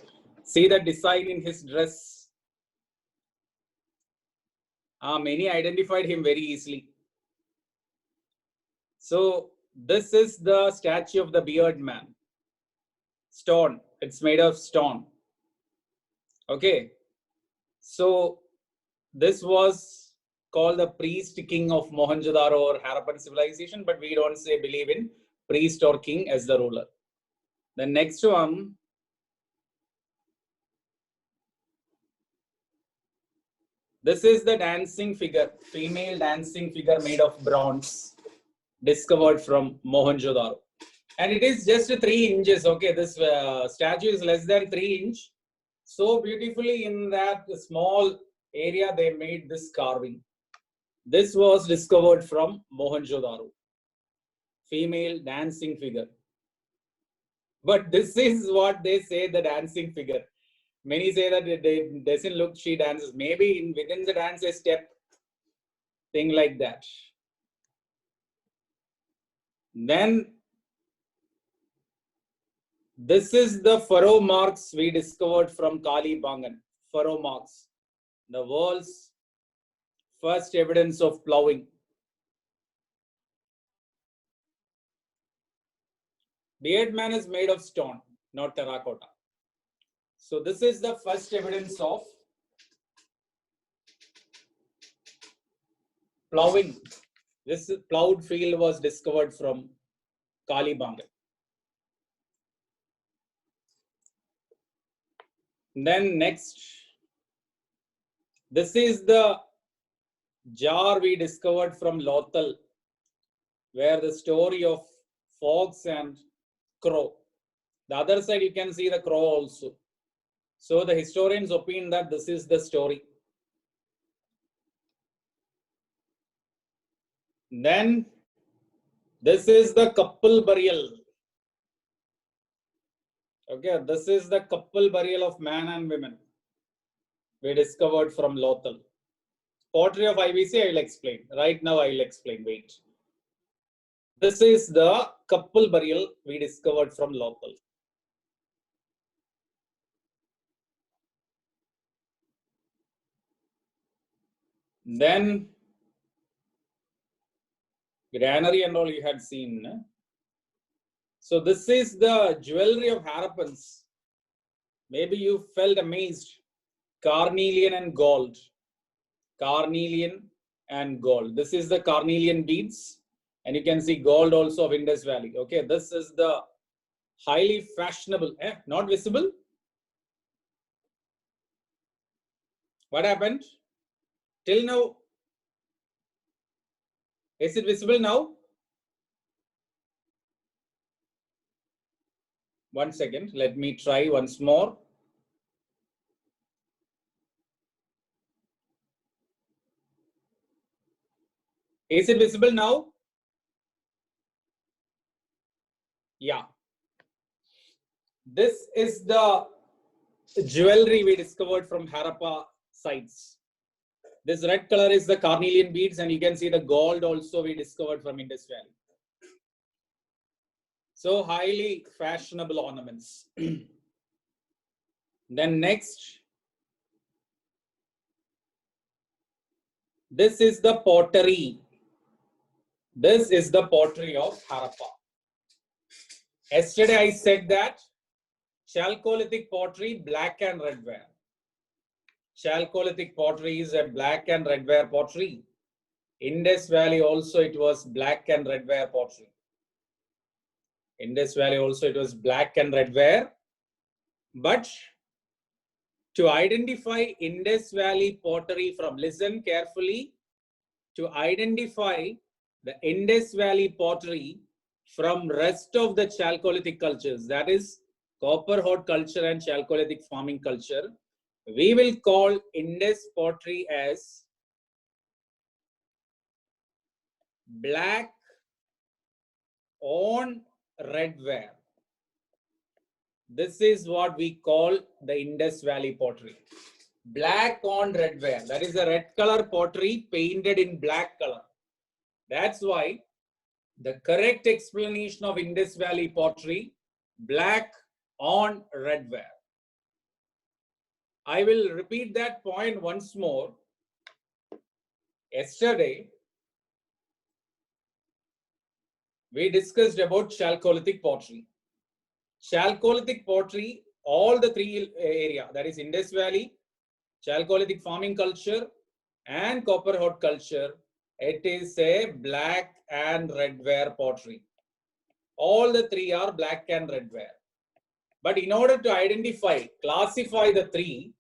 See the design in his dress. Many identified him very easily. So this is the statue of the beard man. Stone. It's made of stone. Okay. So this was called the priest king of Mohenjo-daro or Harappan civilization, but we don't say believe in priest or king as the ruler. The next one, this is the dancing figure, female dancing figure made of bronze, discovered from Mohenjo-daro. And it is just 3 inches. Okay, this statue is less than 3 inches. So beautifully in that small area, they made this carving. This was discovered from Mohenjo-daro. Female dancing figure. But this is what they say, the dancing figure. Many say that it doesn't look she dances. Maybe within the dance a step, thing like that. Then this is the furrow marks we discovered from Kalibangan. Furrow marks. The world's first evidence of plowing. Beard man is made of stone, not terracotta. So this is the first evidence of plowing. This plowed field was discovered from Kalibangan. Then next, this is the jar we discovered from Lothal, where the story of fox and crow. The other side you can see the crow also. So the historians opine that this is the story. Then this is the couple burial. Okay, this is the couple burial of man and women we discovered from Lothal. Pottery of IBC, I will explain. Right now I will explain. Wait. This is the couple burial we discovered from Lothal. Then granary and all you had seen. So this is the jewelry of Harappans. Maybe you felt amazed. Carnelian and gold. Carnelian and gold. This is the carnelian beads. And you can see gold also of Indus Valley. Okay, this is the highly fashionable. Not visible? What happened? Till now, is it visible now? One second, let me try once more. Is it visible now? Yeah. This is the jewelry we discovered from Harappa sites. This red color is the carnelian beads, and you can see the gold also we discovered from Indus Valley. So highly fashionable ornaments. Then next, this is the pottery. This is the pottery of Harappa. Yesterday I said that Chalcolithic pottery, black and red ware. Chalcolithic pottery is a black and red ware pottery. Indus Valley also it was black and red ware pottery. Indus Valley also it was black and red ware. But to identify Indus Valley pottery from, listen carefully, to identify the Indus Valley pottery from rest of the Chalcolithic cultures, that is copper hod culture and Chalcolithic farming culture, we will call Indus pottery as black on red ware. This is what we call the Indus Valley pottery. Black on red ware. That is a red color pottery painted in black color. That's why the correct explanation of Indus Valley pottery, black on red ware. I will repeat that point once more. Yesterday, we discussed about Chalcolithic pottery. Chalcolithic pottery, all the three area, that is Indus Valley, Chalcolithic farming culture and copper hod culture, it is a black and red ware pottery. All the three are black and red ware. But in order to identify, classify the three,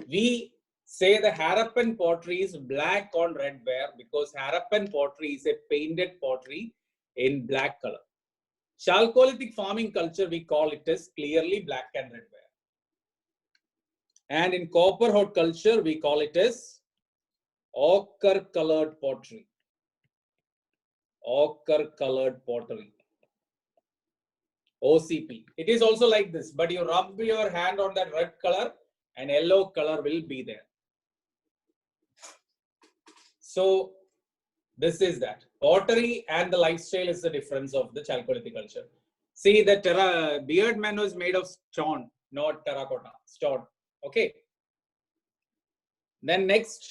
we say the Harappan pottery is black on red ware because Harappan pottery is a painted pottery in black color. Chalcolithic farming culture, we call it as clearly black and red ware. And in copper hod culture, we call it as ochre colored pottery. Ochre colored pottery. OCP. It is also like this, but you rub your hand on that red color and yellow color will be there. So this is that. Pottery and the lifestyle is the difference of the Chalcolithic culture. See, the beard man was made of stone, not terracotta, stone. Okay. Then next,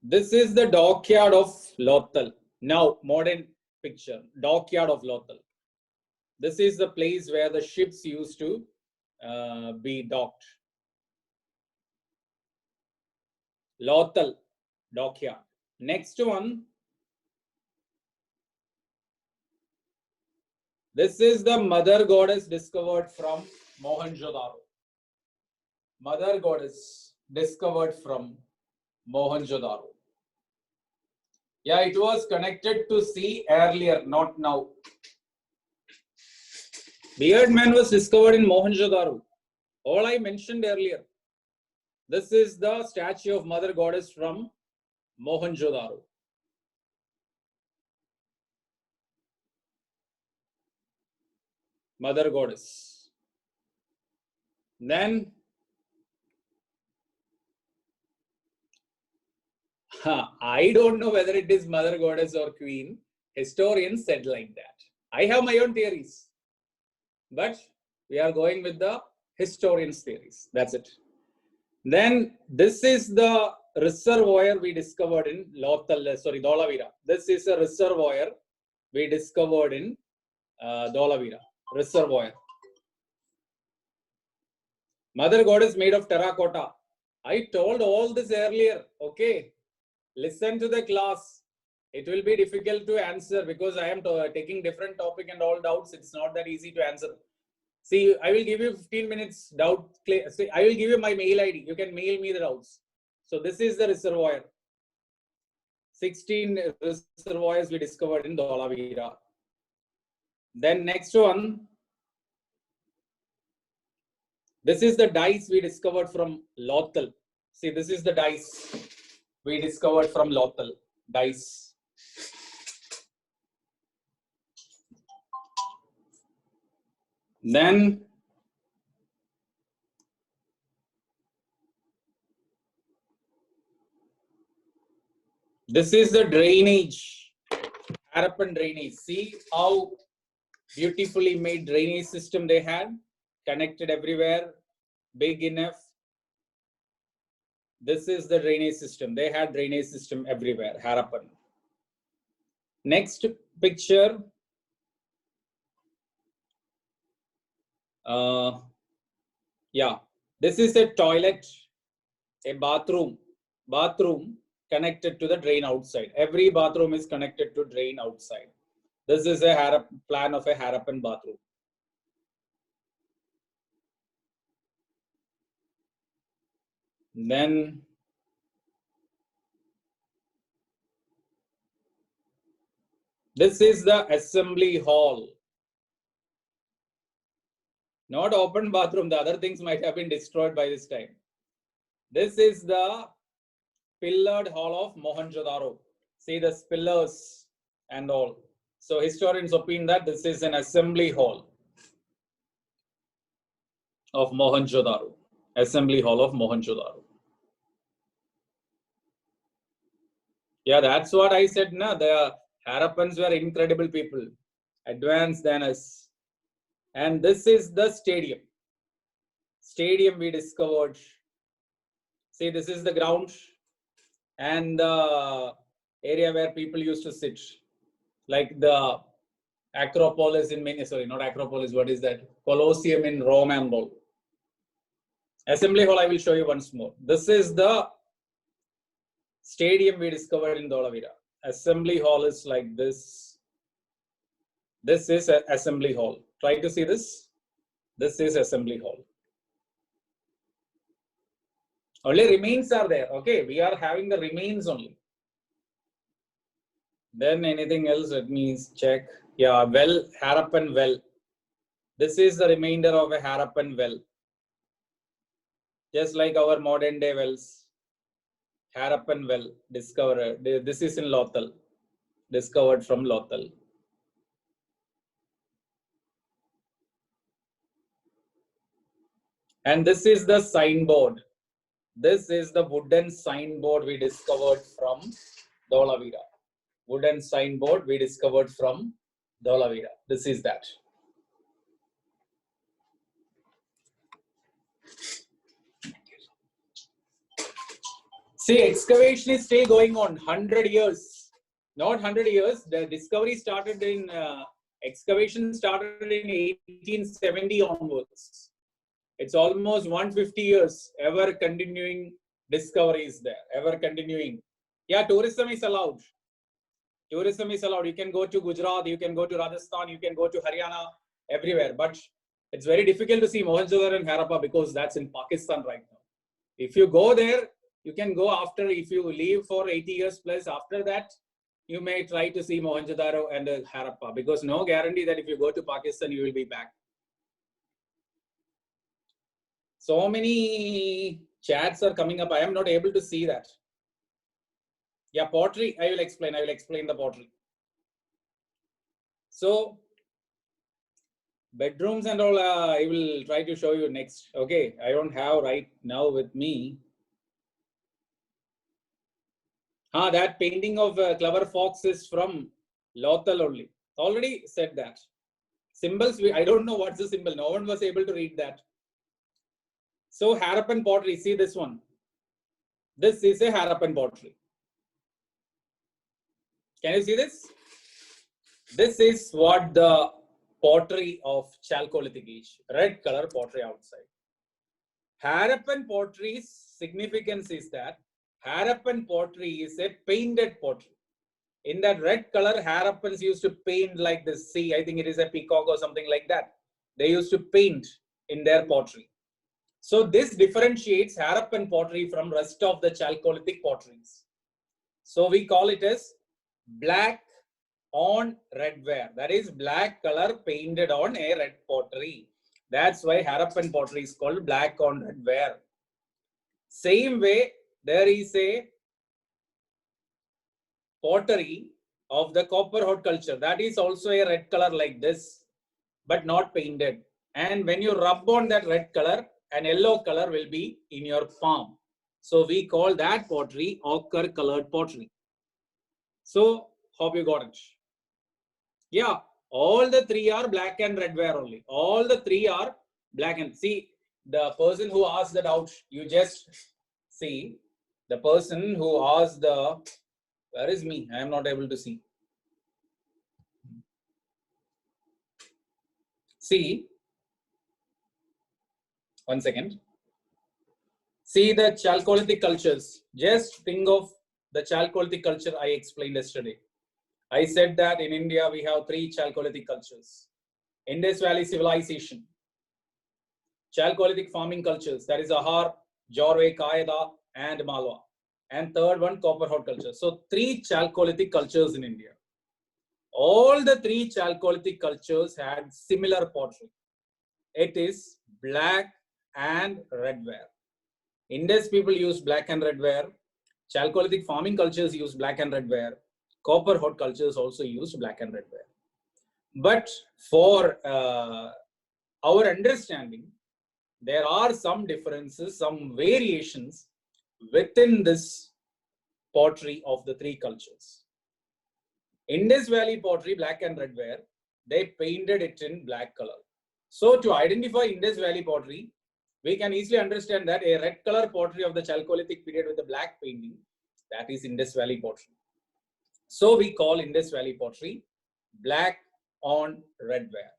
this is the dockyard of Lothal. Now, modern picture, dockyard of Lothal. This is the place where the ships used to be docked. Lothal dockyard. Next one. This is the mother goddess discovered from Mohenjo-daro. Mother goddess discovered from Mohenjo-daro. Yeah, it was connected to sea earlier, not now. Beard man was discovered in Mohenjo-daro. All I mentioned earlier. This is the statue of mother goddess from Mohenjo-daro. Mother goddess. Then I don't know whether it is mother goddess or queen. Historians said like that. I have my own theories, but we are going with the historians' theories. That's it. Then this is the reservoir we discovered in Dholavira. This is a reservoir we discovered in Dholavira. Reservoir. Mother goddess made of terracotta. I told all this earlier. Okay. Listen to the class. It will be difficult to answer because I am taking different topic and all doubts. It's not that easy to answer. See, I will give you 15 minutes doubt. See, I will give you my mail ID. You can mail me the doubts. So this is the reservoir. 16 reservoirs we discovered in Dholavira. Then next one. This is the dice we discovered from Lothal. See, this is the dice we discovered from Lothal. Dice. Then this is the drainage, Harappan drainage. See how beautifully made drainage system they had, connected everywhere, big enough. This is the drainage system. They had drainage system everywhere, Harappan. Next picture. Yeah, this is a toilet, a bathroom connected to the drain outside. Every bathroom is connected to drain outside. This is a plan of a Harappan bathroom. Then this is the assembly hall. Not open bathroom. The other things might have been destroyed by this time. This is the pillared hall of Mohenjo-daro. See the pillars and all. So historians opine that this is an assembly hall of Mohenjo-daro. Assembly hall of Mohenjo-daro. Yeah, that's what I said. No, the Harappans were incredible people, advanced than us. And this is the stadium. Stadium we discovered. See, this is the ground and the area where people used to sit, like the Acropolis in sorry, not Acropolis. What is that? Colosseum in Rome and all. Assembly hall I will show you once more. This is the stadium we discovered in Dholavira. Assembly hall is like this. This is an assembly hall. Try to see this. This is assembly hall. Only remains are there. Okay, we are having the remains only. Then anything else? Let me check. Yeah, well, Harappan well. This is the remainder of a Harappan well. Just like our modern day wells. Harappan well discovered. This is in Lothal. Discovered from Lothal. And this is the signboard. This is the wooden signboard we discovered from Dholavira. Wooden signboard we discovered from Dholavira. This is that. See, excavation is still going on. 100 years. Not 100 years. The discovery started in Excavation started in 1870 onwards. It's almost 150 years, ever continuing discoveries there, ever continuing. Yeah, tourism is allowed. Tourism is allowed. You can go to Gujarat, you can go to Rajasthan, you can go to Haryana, everywhere. But it's very difficult to see Mohenjo-daro and Harappa because that's in Pakistan right now. If you go there, you can go after, if you leave for 80 years plus, after that, you may try to see Mohenjo-daro and Harappa, because no guarantee that if you go to Pakistan, you will be back. So many chats are coming up. I am not able to see that. Yeah, pottery. I will explain the pottery. So bedrooms and all, I will try to show you next. Okay, I don't have right now with me. That painting of Clever Fox is from Lothal only. Already said that. Symbols, I don't know what's the symbol. No one was able to read that. So Harappan pottery, see this one. This is a Harappan pottery. Can you see this? This is what the pottery of Chalcolithic age, red color pottery outside. Harappan pottery's significance is that Harappan pottery is a painted pottery. In that red color, Harappans used to paint like this. See, I think it is a peacock or something like that. They used to paint in their pottery. So this differentiates Harappan pottery from rest of the Chalcolithic potteries. So we call it as black on red ware. That is black color painted on a red pottery. That's why Harappan pottery is called black on red ware. Same way, there is a pottery of the copper hot culture. That is also a red color like this, but not painted. And when you rub on that red color, an yellow color will be in your palm. So we call that pottery ochre colored pottery. So hope you got it. Yeah, all the three are black and red ware only. All the three are black and see the person who asked the doubt. You just see the person who asked the. Where is me? I am not able to see. See. 1 second. See the Chalcolithic cultures. Just think of the Chalcolithic culture I explained yesterday. I said that in India we have 3 Chalcolithic cultures. Indus Valley civilization, Chalcolithic farming cultures, that is Ahar, Jorwe, Kayada, and Malwa. And third one, copper hot culture. So 3 Chalcolithic cultures in India. All the 3 Chalcolithic cultures had similar pottery. It is black and red ware. Indus people use black and red ware. Chalcolithic farming cultures use black and red ware. Copper hot cultures also use black and red ware. But for our understanding, there are some differences, some variations within this pottery of the 3 cultures. Indus Valley pottery, black and red ware, they painted it in black color. So to identify Indus Valley pottery, we can easily understand that a red color pottery of the Chalcolithic period with the black painting, that is Indus Valley pottery. So we call Indus Valley pottery black on red ware.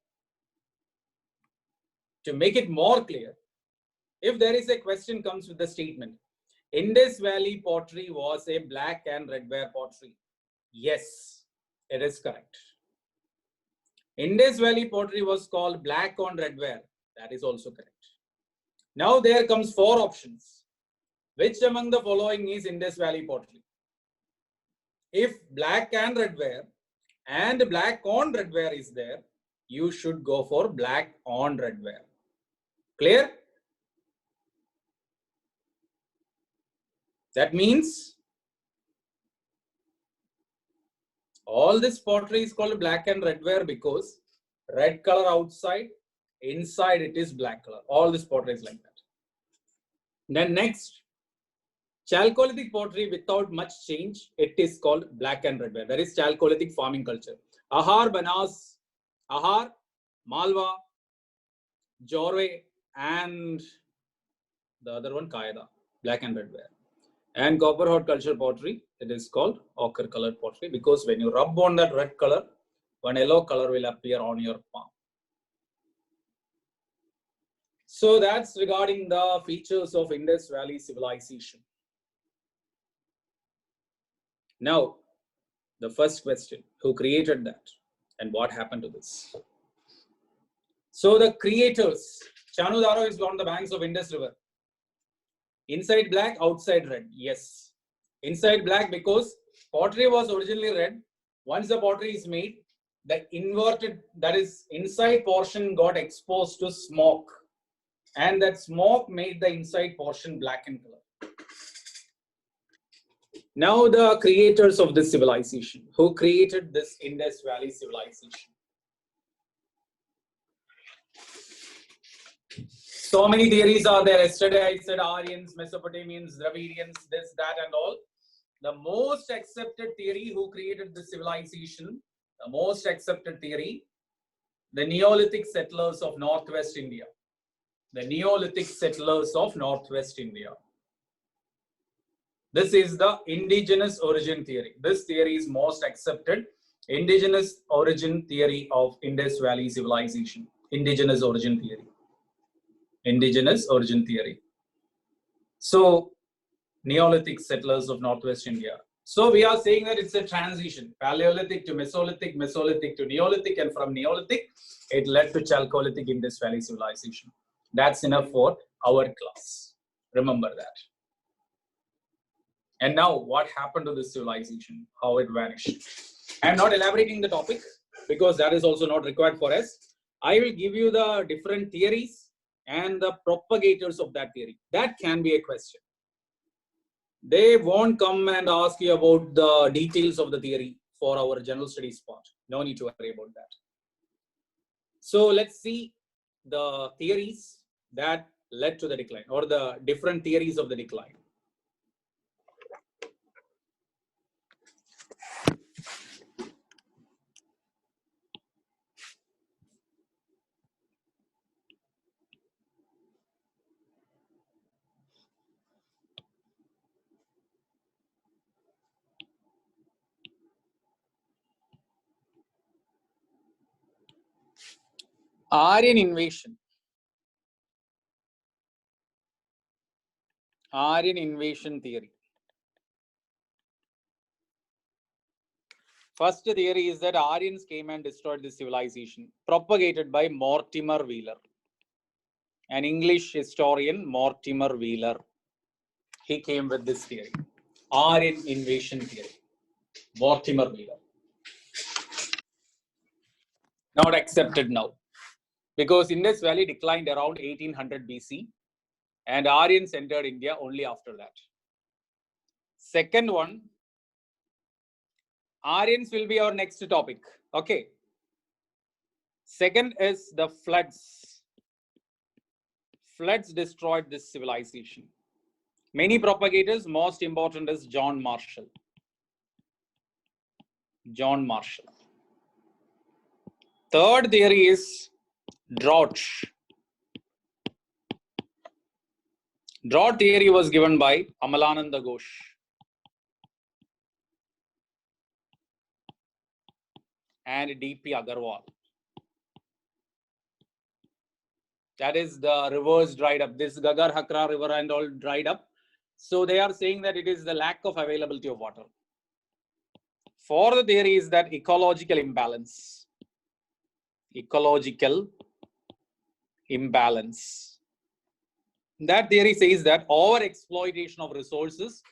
To make it more clear, if there is a question comes with the statement, Indus Valley pottery was a black and red ware pottery. Yes, it is correct. Indus Valley pottery was called black on red ware. That is also correct. Now there comes 4 options. Which among the following is Indus Valley pottery? If black and red ware and black on red ware is there, you should go for black on red ware. Clear? That means all this pottery is called black and red ware because red color outside, inside it is black color. All this pottery is like that. Then next, Chalcolithic pottery without much change, it is called black and red ware. That is Chalcolithic farming culture. Ahar, Banas, Ahar, Malwa, Jorwe, and the other one, Kayada, black and red ware. And copper hot culture pottery, it is called ochre colored pottery because when you rub on that red color, one yellow color will appear on your palm. So that's regarding the features of Indus Valley civilization. Now, the first question, who created that and what happened to this? So the creators, Chanudaro is on the banks of Indus River. Inside black, outside red. Yes. Inside black because pottery was originally red. Once the pottery is made, the inverted, that is inside portion got exposed to smoke. And that smoke made the inside portion black in color. Now the creators of this civilization, who created this Indus Valley civilization? So many theories are there. Yesterday I said Aryans, Mesopotamians, Dravidians, this, that and all. The most accepted theory who created this civilization, the most accepted theory, the Neolithic settlers of Northwest India. The Neolithic settlers of Northwest India. This is the indigenous origin theory. This theory is most accepted. Indigenous origin theory of Indus Valley civilization. Indigenous origin theory. Indigenous origin theory. So, Neolithic settlers of Northwest India. So, we are saying that it's a transition. Paleolithic to Mesolithic, Mesolithic to Neolithic, and from Neolithic, it led to Chalcolithic Indus Valley civilization. That's enough for our class. Remember that. And now, what happened to this civilization? How it vanished? I am not elaborating the topic because that is also not required for us. I will give you the different theories and the propagators of that theory. That can be a question. They won't come and ask you about the details of the theory for our general studies part. No need to worry about that. So let's see the theories that led to the decline, or the different theories of the decline. Aryan invasion. Aryan invasion theory. First theory is that Aryans came and destroyed the civilization, propagated by Mortimer Wheeler, an English historian, Mortimer Wheeler. He came with this theory, Aryan invasion theory, Mortimer Wheeler. Not accepted now, because Indus Valley declined around 1800 BC, and Aryans entered India only after that. Second one, Aryans will be our next topic. Okay. Second is the floods. Floods destroyed this civilization. Many propagators, most important is John Marshall. John Marshall. Third theory is drought. Drought theory was given by Amalananda Ghosh. And D.P. Agarwal. That is, the rivers dried up. This Gagar Hakra river and all dried up. So they are saying that it is the lack of availability of water. Fourth theory is that ecological imbalance. Ecological imbalance. That theory says that over-exploitation of resources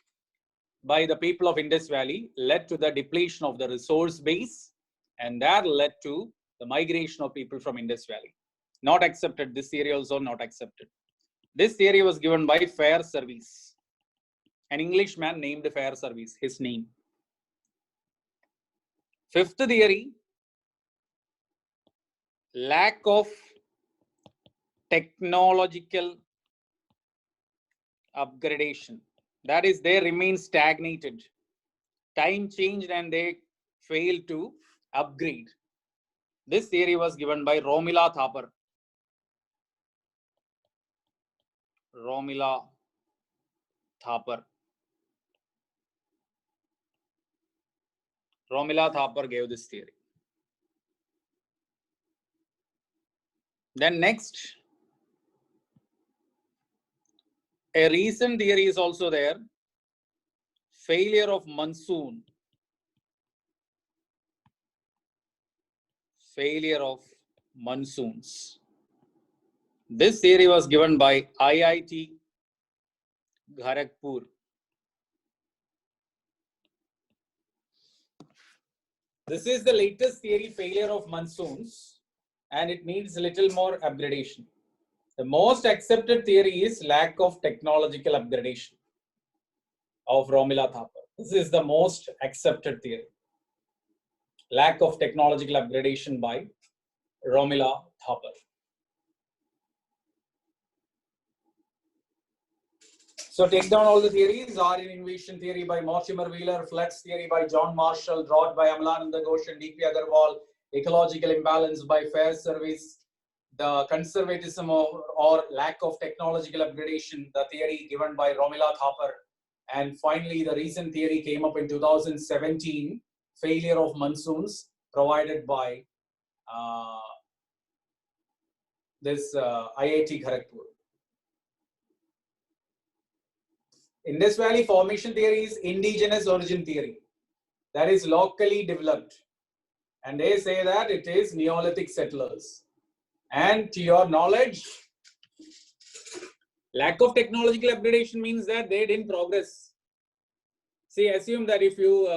by the people of Indus Valley led to the depletion of the resource base, and that led to the migration of people from Indus Valley. Not accepted. This theory also not accepted. This theory was given by Fair Service, an Englishman named Fair Service, his name. Fifth theory, lack of technological upgradation. That is, they remain stagnated. Time changed and they failed to upgrade. This theory was given by Romila Thapar. Romila Thapar. Romila Thapar gave this theory. Then next, a recent theory is also there. Failure of monsoon. Failure of monsoons. This theory was given by IIT Kharagpur. This is the latest theory, failure of monsoons, and it needs a little more upgradation. The most accepted theory is lack of technological upgradation of Romila Thapar. This is the most accepted theory. Lack of technological upgradation by Romila Thapar. So take down all the theories. Aryan invasion theory by Mortimer Wheeler, floods theory by John Marshall, drought by Amlananda Ghosh and D.P. Agarwal, ecological imbalance by Fair Service, the conservatism or lack of technological upgradation, the theory given by Romila Thapar. And finally, the recent theory came up in 2017, failure of monsoons, provided by this IIT Kharagpur. Indus Valley formation theory is indigenous origin theory, that is locally developed. And they say that it is Neolithic settlers. And to your knowledge, lack of technological upgradation means that they didn't progress. See, assume that if you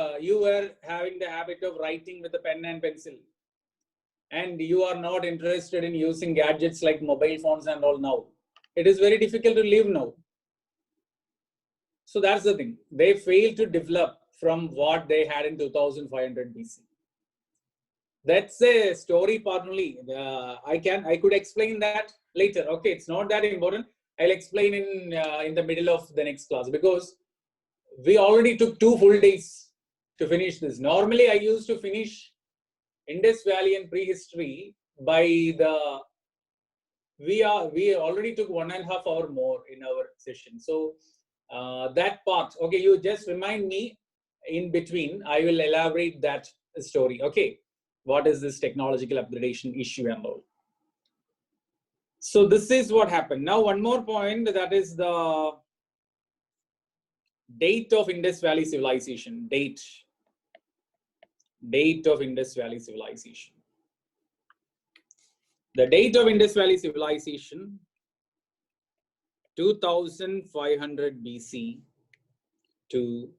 were having the habit of writing with a pen and pencil, and you are not interested in using gadgets like mobile phones and all now, it is very difficult to live now. So that's the thing. They failed to develop from what they had in 2500 BC. That's a story part only. I could explain that later. Okay, it's not that important. I'll explain in the middle of the next class, because we already took 2 full days to finish this. Normally, I used to finish Indus Valley and prehistory by the. We already took 1.5 hour more in our session. So that part, okay, you just remind me in between. I will elaborate that story. Okay, what is this technological upgradation issue and all? So this is what happened. Now one more point, that is the date of Indus Valley civilization. Date of Indus Valley civilization. The date of Indus Valley civilization, 2500 BC to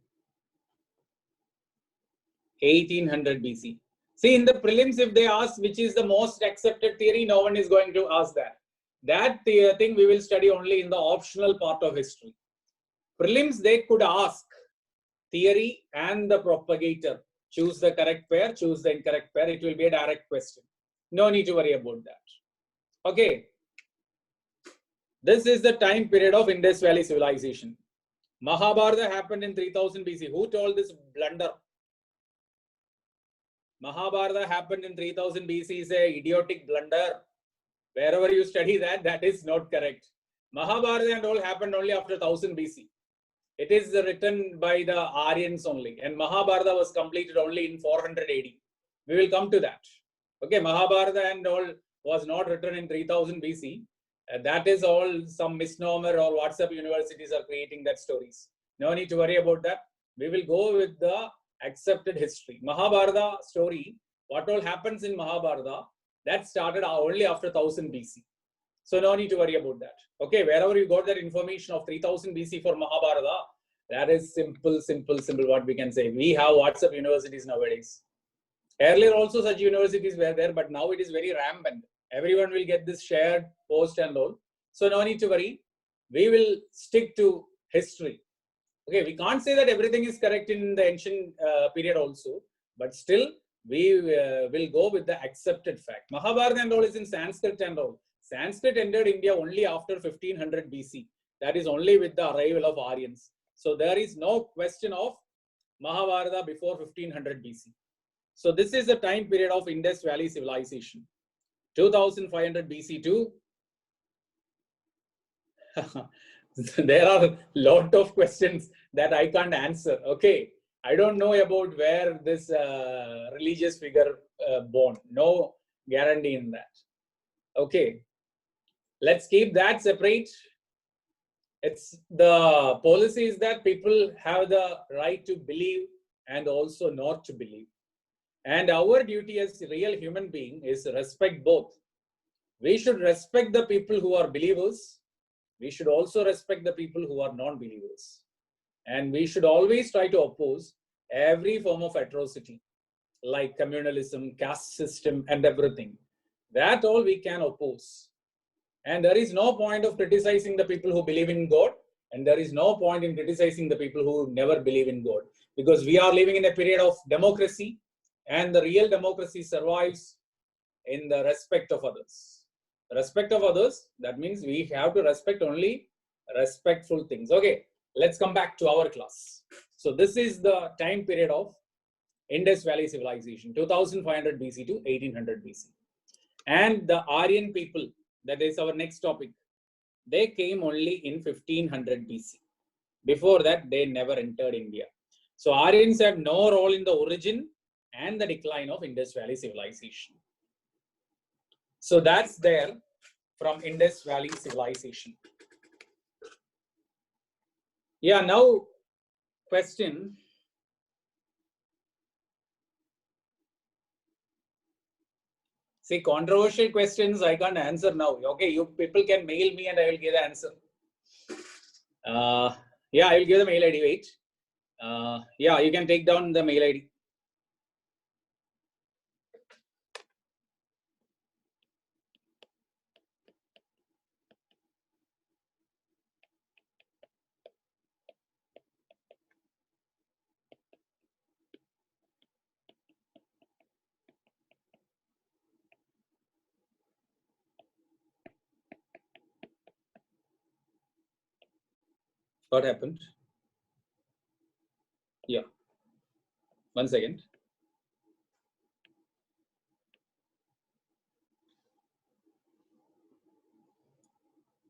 1800 BC. See, in the prelims, if they ask which is the most accepted theory, no one is going to ask that. That thing we will study only in the optional part of history. Prelims, they could ask theory and the propagator. Choose the correct pair, choose the incorrect pair. It will be a direct question. No need to worry about that. Okay. This is the time period of Indus Valley civilization. Mahabharata happened in 3000 BC. Who told this blunder? Mahabharata happened in 3000 BC is a idiotic blunder. Wherever you study that, that is not correct. Mahabharata and all happened only after 1000 BC. It is written by the Aryans only, and Mahabharata was completed only in 400 AD. We will come to that. Okay, Mahabharata and all was not written in 3000 BC. That is all some misnomer, or WhatsApp universities are creating that stories. No need to worry about that. We will go with the accepted history. Mahabharata story, what all happens in Mahabharata, that started only after 1000 BC. So no need to worry about that. Okay, wherever you got that information of 3000 BC for Mahabharata, that is simple what we can say. We have WhatsApp universities nowadays. Earlier also such universities were there, but now it is very rampant. Everyone will get this shared post and all. So no need to worry. We will stick to history. Okay, we can't say that everything is correct in the ancient period also, but still we will go with the accepted fact. Mahabharata and all is in Sanskrit and all. Sanskrit entered India only after 1500 BC. That is only with the arrival of Aryans. So there is no question of Mahabharata before 1500 BC. So this is the time period of Indus Valley civilization. 2500 BC to there are a lot of questions that I can't answer. Okay, I don't know about where this religious figure born. No guarantee in that. Okay, Let's keep that separate. It's the policy is that people have the right to believe and also not to believe. And our duty as a real human being is to respect both. We should respect the people who are believers. We should also respect the people who are non-believers. And we should always try to oppose every form of atrocity, like communalism, caste system, and everything. That all we can oppose. And there is no point of criticizing the people who believe in God, and there is no point in criticizing the people who never believe in God, because we are living in a period of democracy, and the real democracy survives in the respect of others. Respect of others, that means we have to respect only respectful things. Okay, let's come back to our class. So this is the time period of Indus Valley Civilization, 2500 BC to 1800 BC. And the Aryan people, that is our next topic, they came only in 1500 BC. Before that, they never entered India. So Aryans have no role in the origin and the decline of Indus Valley Civilization. So that's there from Indus Valley Civilization. Yeah, now question. See, controversial questions I can't answer now. Okay, you people can mail me and I will give the answer. Yeah, I will give the mail ID. Wait. Yeah, you can take down the mail ID. What happened? Yeah. 1 second.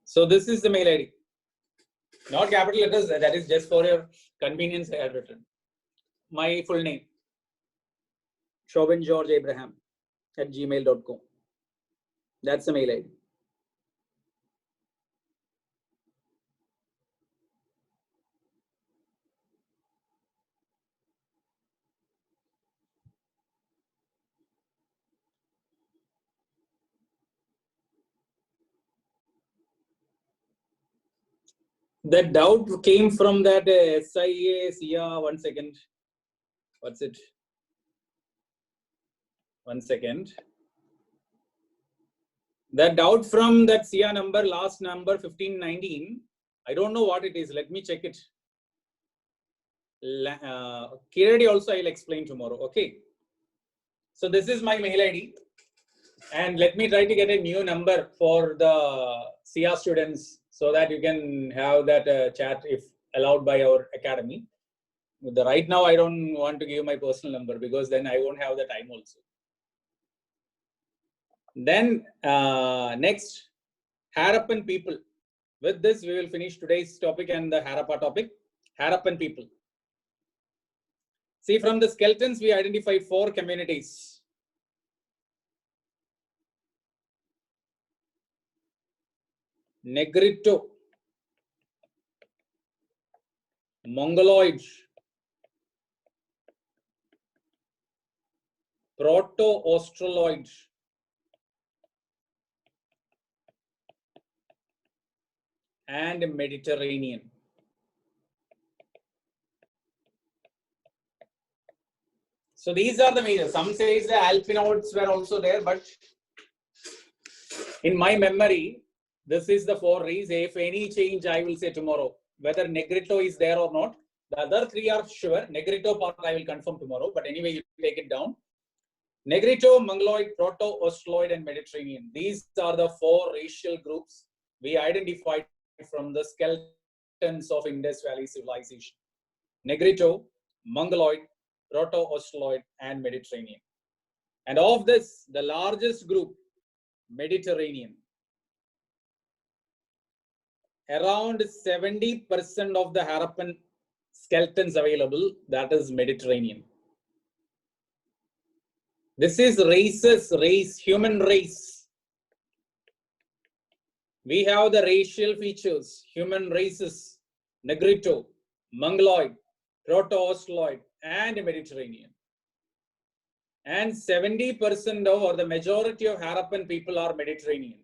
So this is the mail ID. Not capital letters, that is just for your convenience I have written. My full name, Shobhan George Abraham @gmail.com. That's the mail ID. The doubt came from that SIA, SIA, 1 second. What's it? 1 second. The doubt from that SIA number, last number 1519. I don't know what it is. Let me check it. Clearly also I'll explain tomorrow. Okay. So this is my mail ID. And let me try to get a new number for the SIA students so that you can have that chat if allowed by our academy. Right now, I don't want to give my personal number because then I won't have the time also. Then next, Harappan people. With this, we will finish today's topic and the Harappa topic. Harappan people. See, from the skeletons, we identified 4 communities. Negrito, Mongoloid, Proto-Australoid, and Mediterranean. So these are the major. Some says the Alpinoids were also there, but in my memory, this is the 4 rays. If any change, I will say tomorrow. Whether Negrito is there or not. The other 3 are sure. Negrito part I will confirm tomorrow. But anyway, you take it down. Negrito, Mongoloid, Proto-Australoid, and Mediterranean. These are the 4 racial groups we identified from the skeletons of Indus Valley civilization. Negrito, Mongoloid, Proto-Australoid, and Mediterranean. And of this, the largest group, Mediterranean. Around 70% of the Harappan skeletons available, that is Mediterranean. This is race, human race. We have the racial features, human races, Negrito, Mongoloid, Proto-Australoid, and Mediterranean. And 70% or the majority of Harappan people are Mediterranean.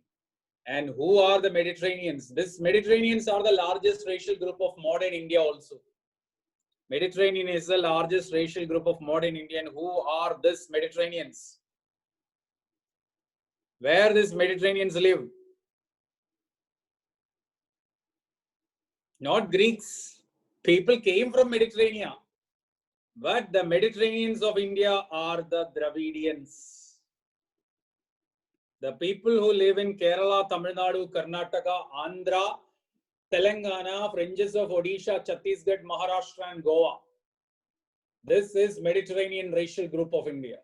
And who are the Mediterraneans? This Mediterraneans are the largest racial group of modern India also. Mediterranean is the largest racial group of modern India. And who are these Mediterraneans? Where these Mediterraneans live? Not Greeks. People came from Mediterranean. But the Mediterraneans of India are the Dravidians. The people who live in Kerala, Tamil Nadu, Karnataka, Andhra, Telangana, fringes of Odisha, Chhattisgarh, Maharashtra, and Goa. This is Mediterranean racial group of India.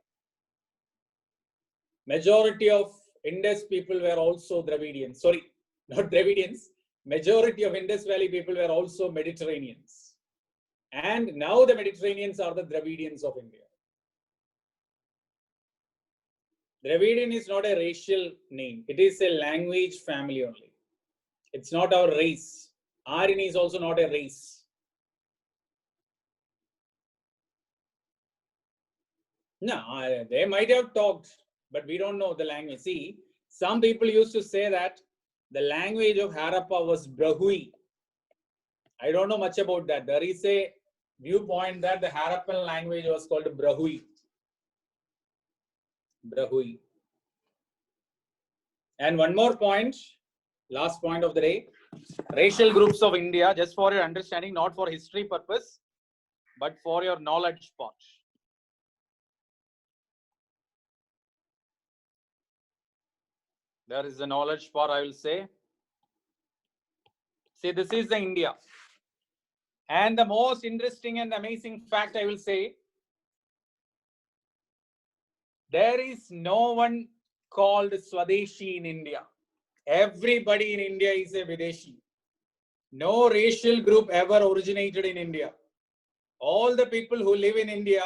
Majority of Indus people were also Dravidians. Sorry, not Dravidians. Majority of Indus Valley people were also Mediterraneans. And now the Mediterraneans are the Dravidians of India. Dravidian is not a racial name. It is a language family only. It's not our race. Aryan is also not a race. No, they might have talked, but we don't know the language. See, some people used to say that the language of Harappa was Brahui. I don't know much about that. There is a viewpoint that the Harappan language was called Brahui. Brahui. And one more point, last point of the day. Racial groups of India, just for your understanding, not for history purpose, but for your knowledge part. There is the knowledge part, I will say. See, this is the India. And the most interesting and amazing fact, I will say, there is no one called Swadeshi in India. Everybody in India is a Videshi. No racial group ever originated in India. All the people who live in India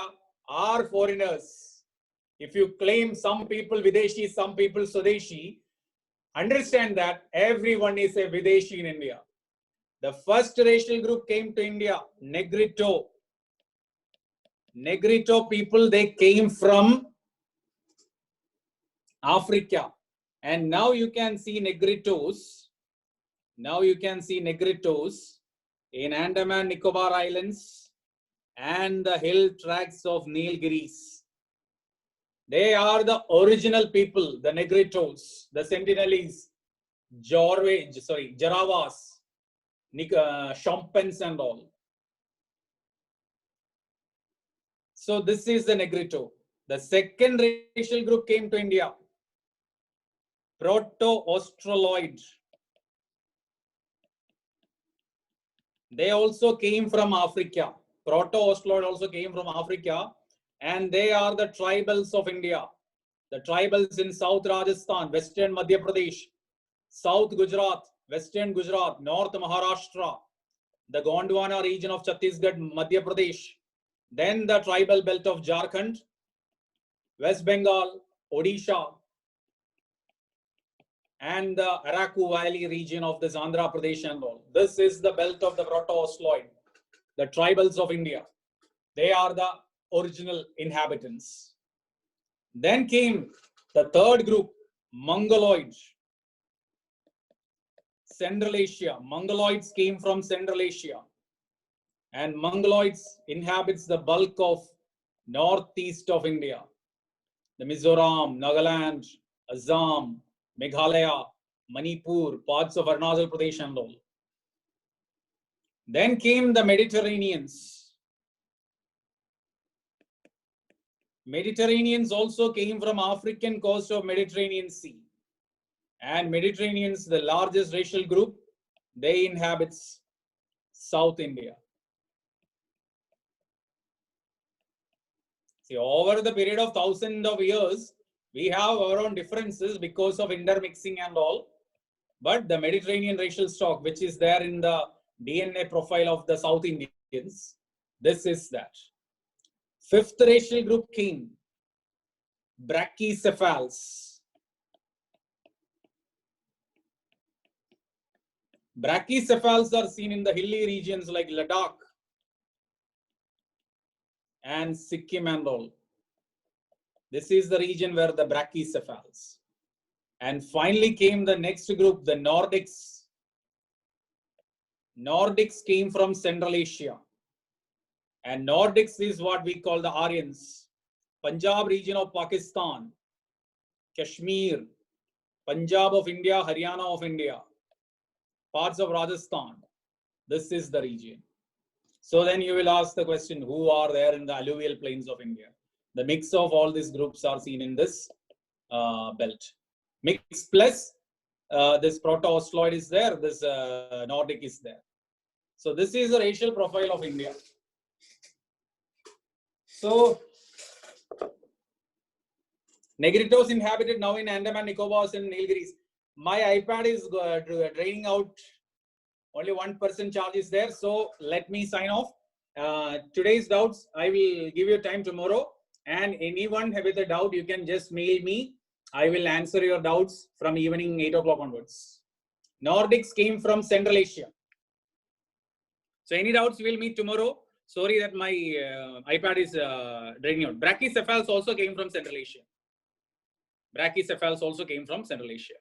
are foreigners. If you claim some people Videshi, some people Swadeshi, understand that everyone is a Videshi in India. The first racial group came to India, Negrito. Negrito people, they came from Africa. And now you can see Negritos. Now you can see Negritos in Andaman Nicobar Islands and the hill tracts of Nilgiris. They are the original people, the Negritos, the Sentinelese, Jarawas, Champens and all. So this is the Negrito. The second racial group came to India, Proto-Australoid. They also came from Africa. Proto-Australoid also came from Africa, and they are the tribals of India. The tribals in South Rajasthan, Western Madhya Pradesh, South Gujarat, Western Gujarat, North Maharashtra, the Gondwana region of Chhattisgarh, Madhya Pradesh, then the tribal belt of Jharkhand, West Bengal, Odisha, and the Araku Valley region of this Andhra Pradesh and all. This is the belt of the Proto-Australoid, the tribals of India. They are the original inhabitants. Then came the third group, Mongoloid. Central Asia. Mongoloids came from Central Asia. And Mongoloids inhabits the bulk of northeast of India. The Mizoram, Nagaland, Assam, Meghalaya, Manipur, parts of Arunachal Pradesh and all. Then came the Mediterraneans. Mediterraneans also came from African coast of Mediterranean Sea. And Mediterraneans, the largest racial group, they inhabit South India. See, over the period of thousands of years, we have our own differences because of intermixing and all. But the Mediterranean racial stock, which is there in the DNA profile of the South Indians, this is that. Fifth racial group came, Brachycephals. Brachycephals are seen in the hilly regions like Ladakh and Sikkim and all. This is the region where the brachycephals. And finally came the next group, the Nordics. Nordics came from Central Asia. And Nordics is what we call the Aryans. Punjab region of Pakistan, Kashmir, Punjab of India, Haryana of India, parts of Rajasthan. This is the region. So then you will ask the question, who are there in the alluvial plains of India? The mix of all these groups are seen in this belt. Mix plus this proto-Australoid is there, this Nordic is there. So this is the racial profile of India. So Negritos inhabited now in Andaman, Nicobar and Nilgiris. My iPad is draining out. Only 1% charge is there. So let me sign off. Today's doubts, I will give you time tomorrow. And anyone with a doubt, you can just mail me. I will answer your doubts from evening 8 o'clock onwards. Nordics came from Central Asia. So any doubts, we'll meet tomorrow. Sorry that my iPad is draining out. Brachycephals also came from Central Asia. Brachycephals also came from Central Asia.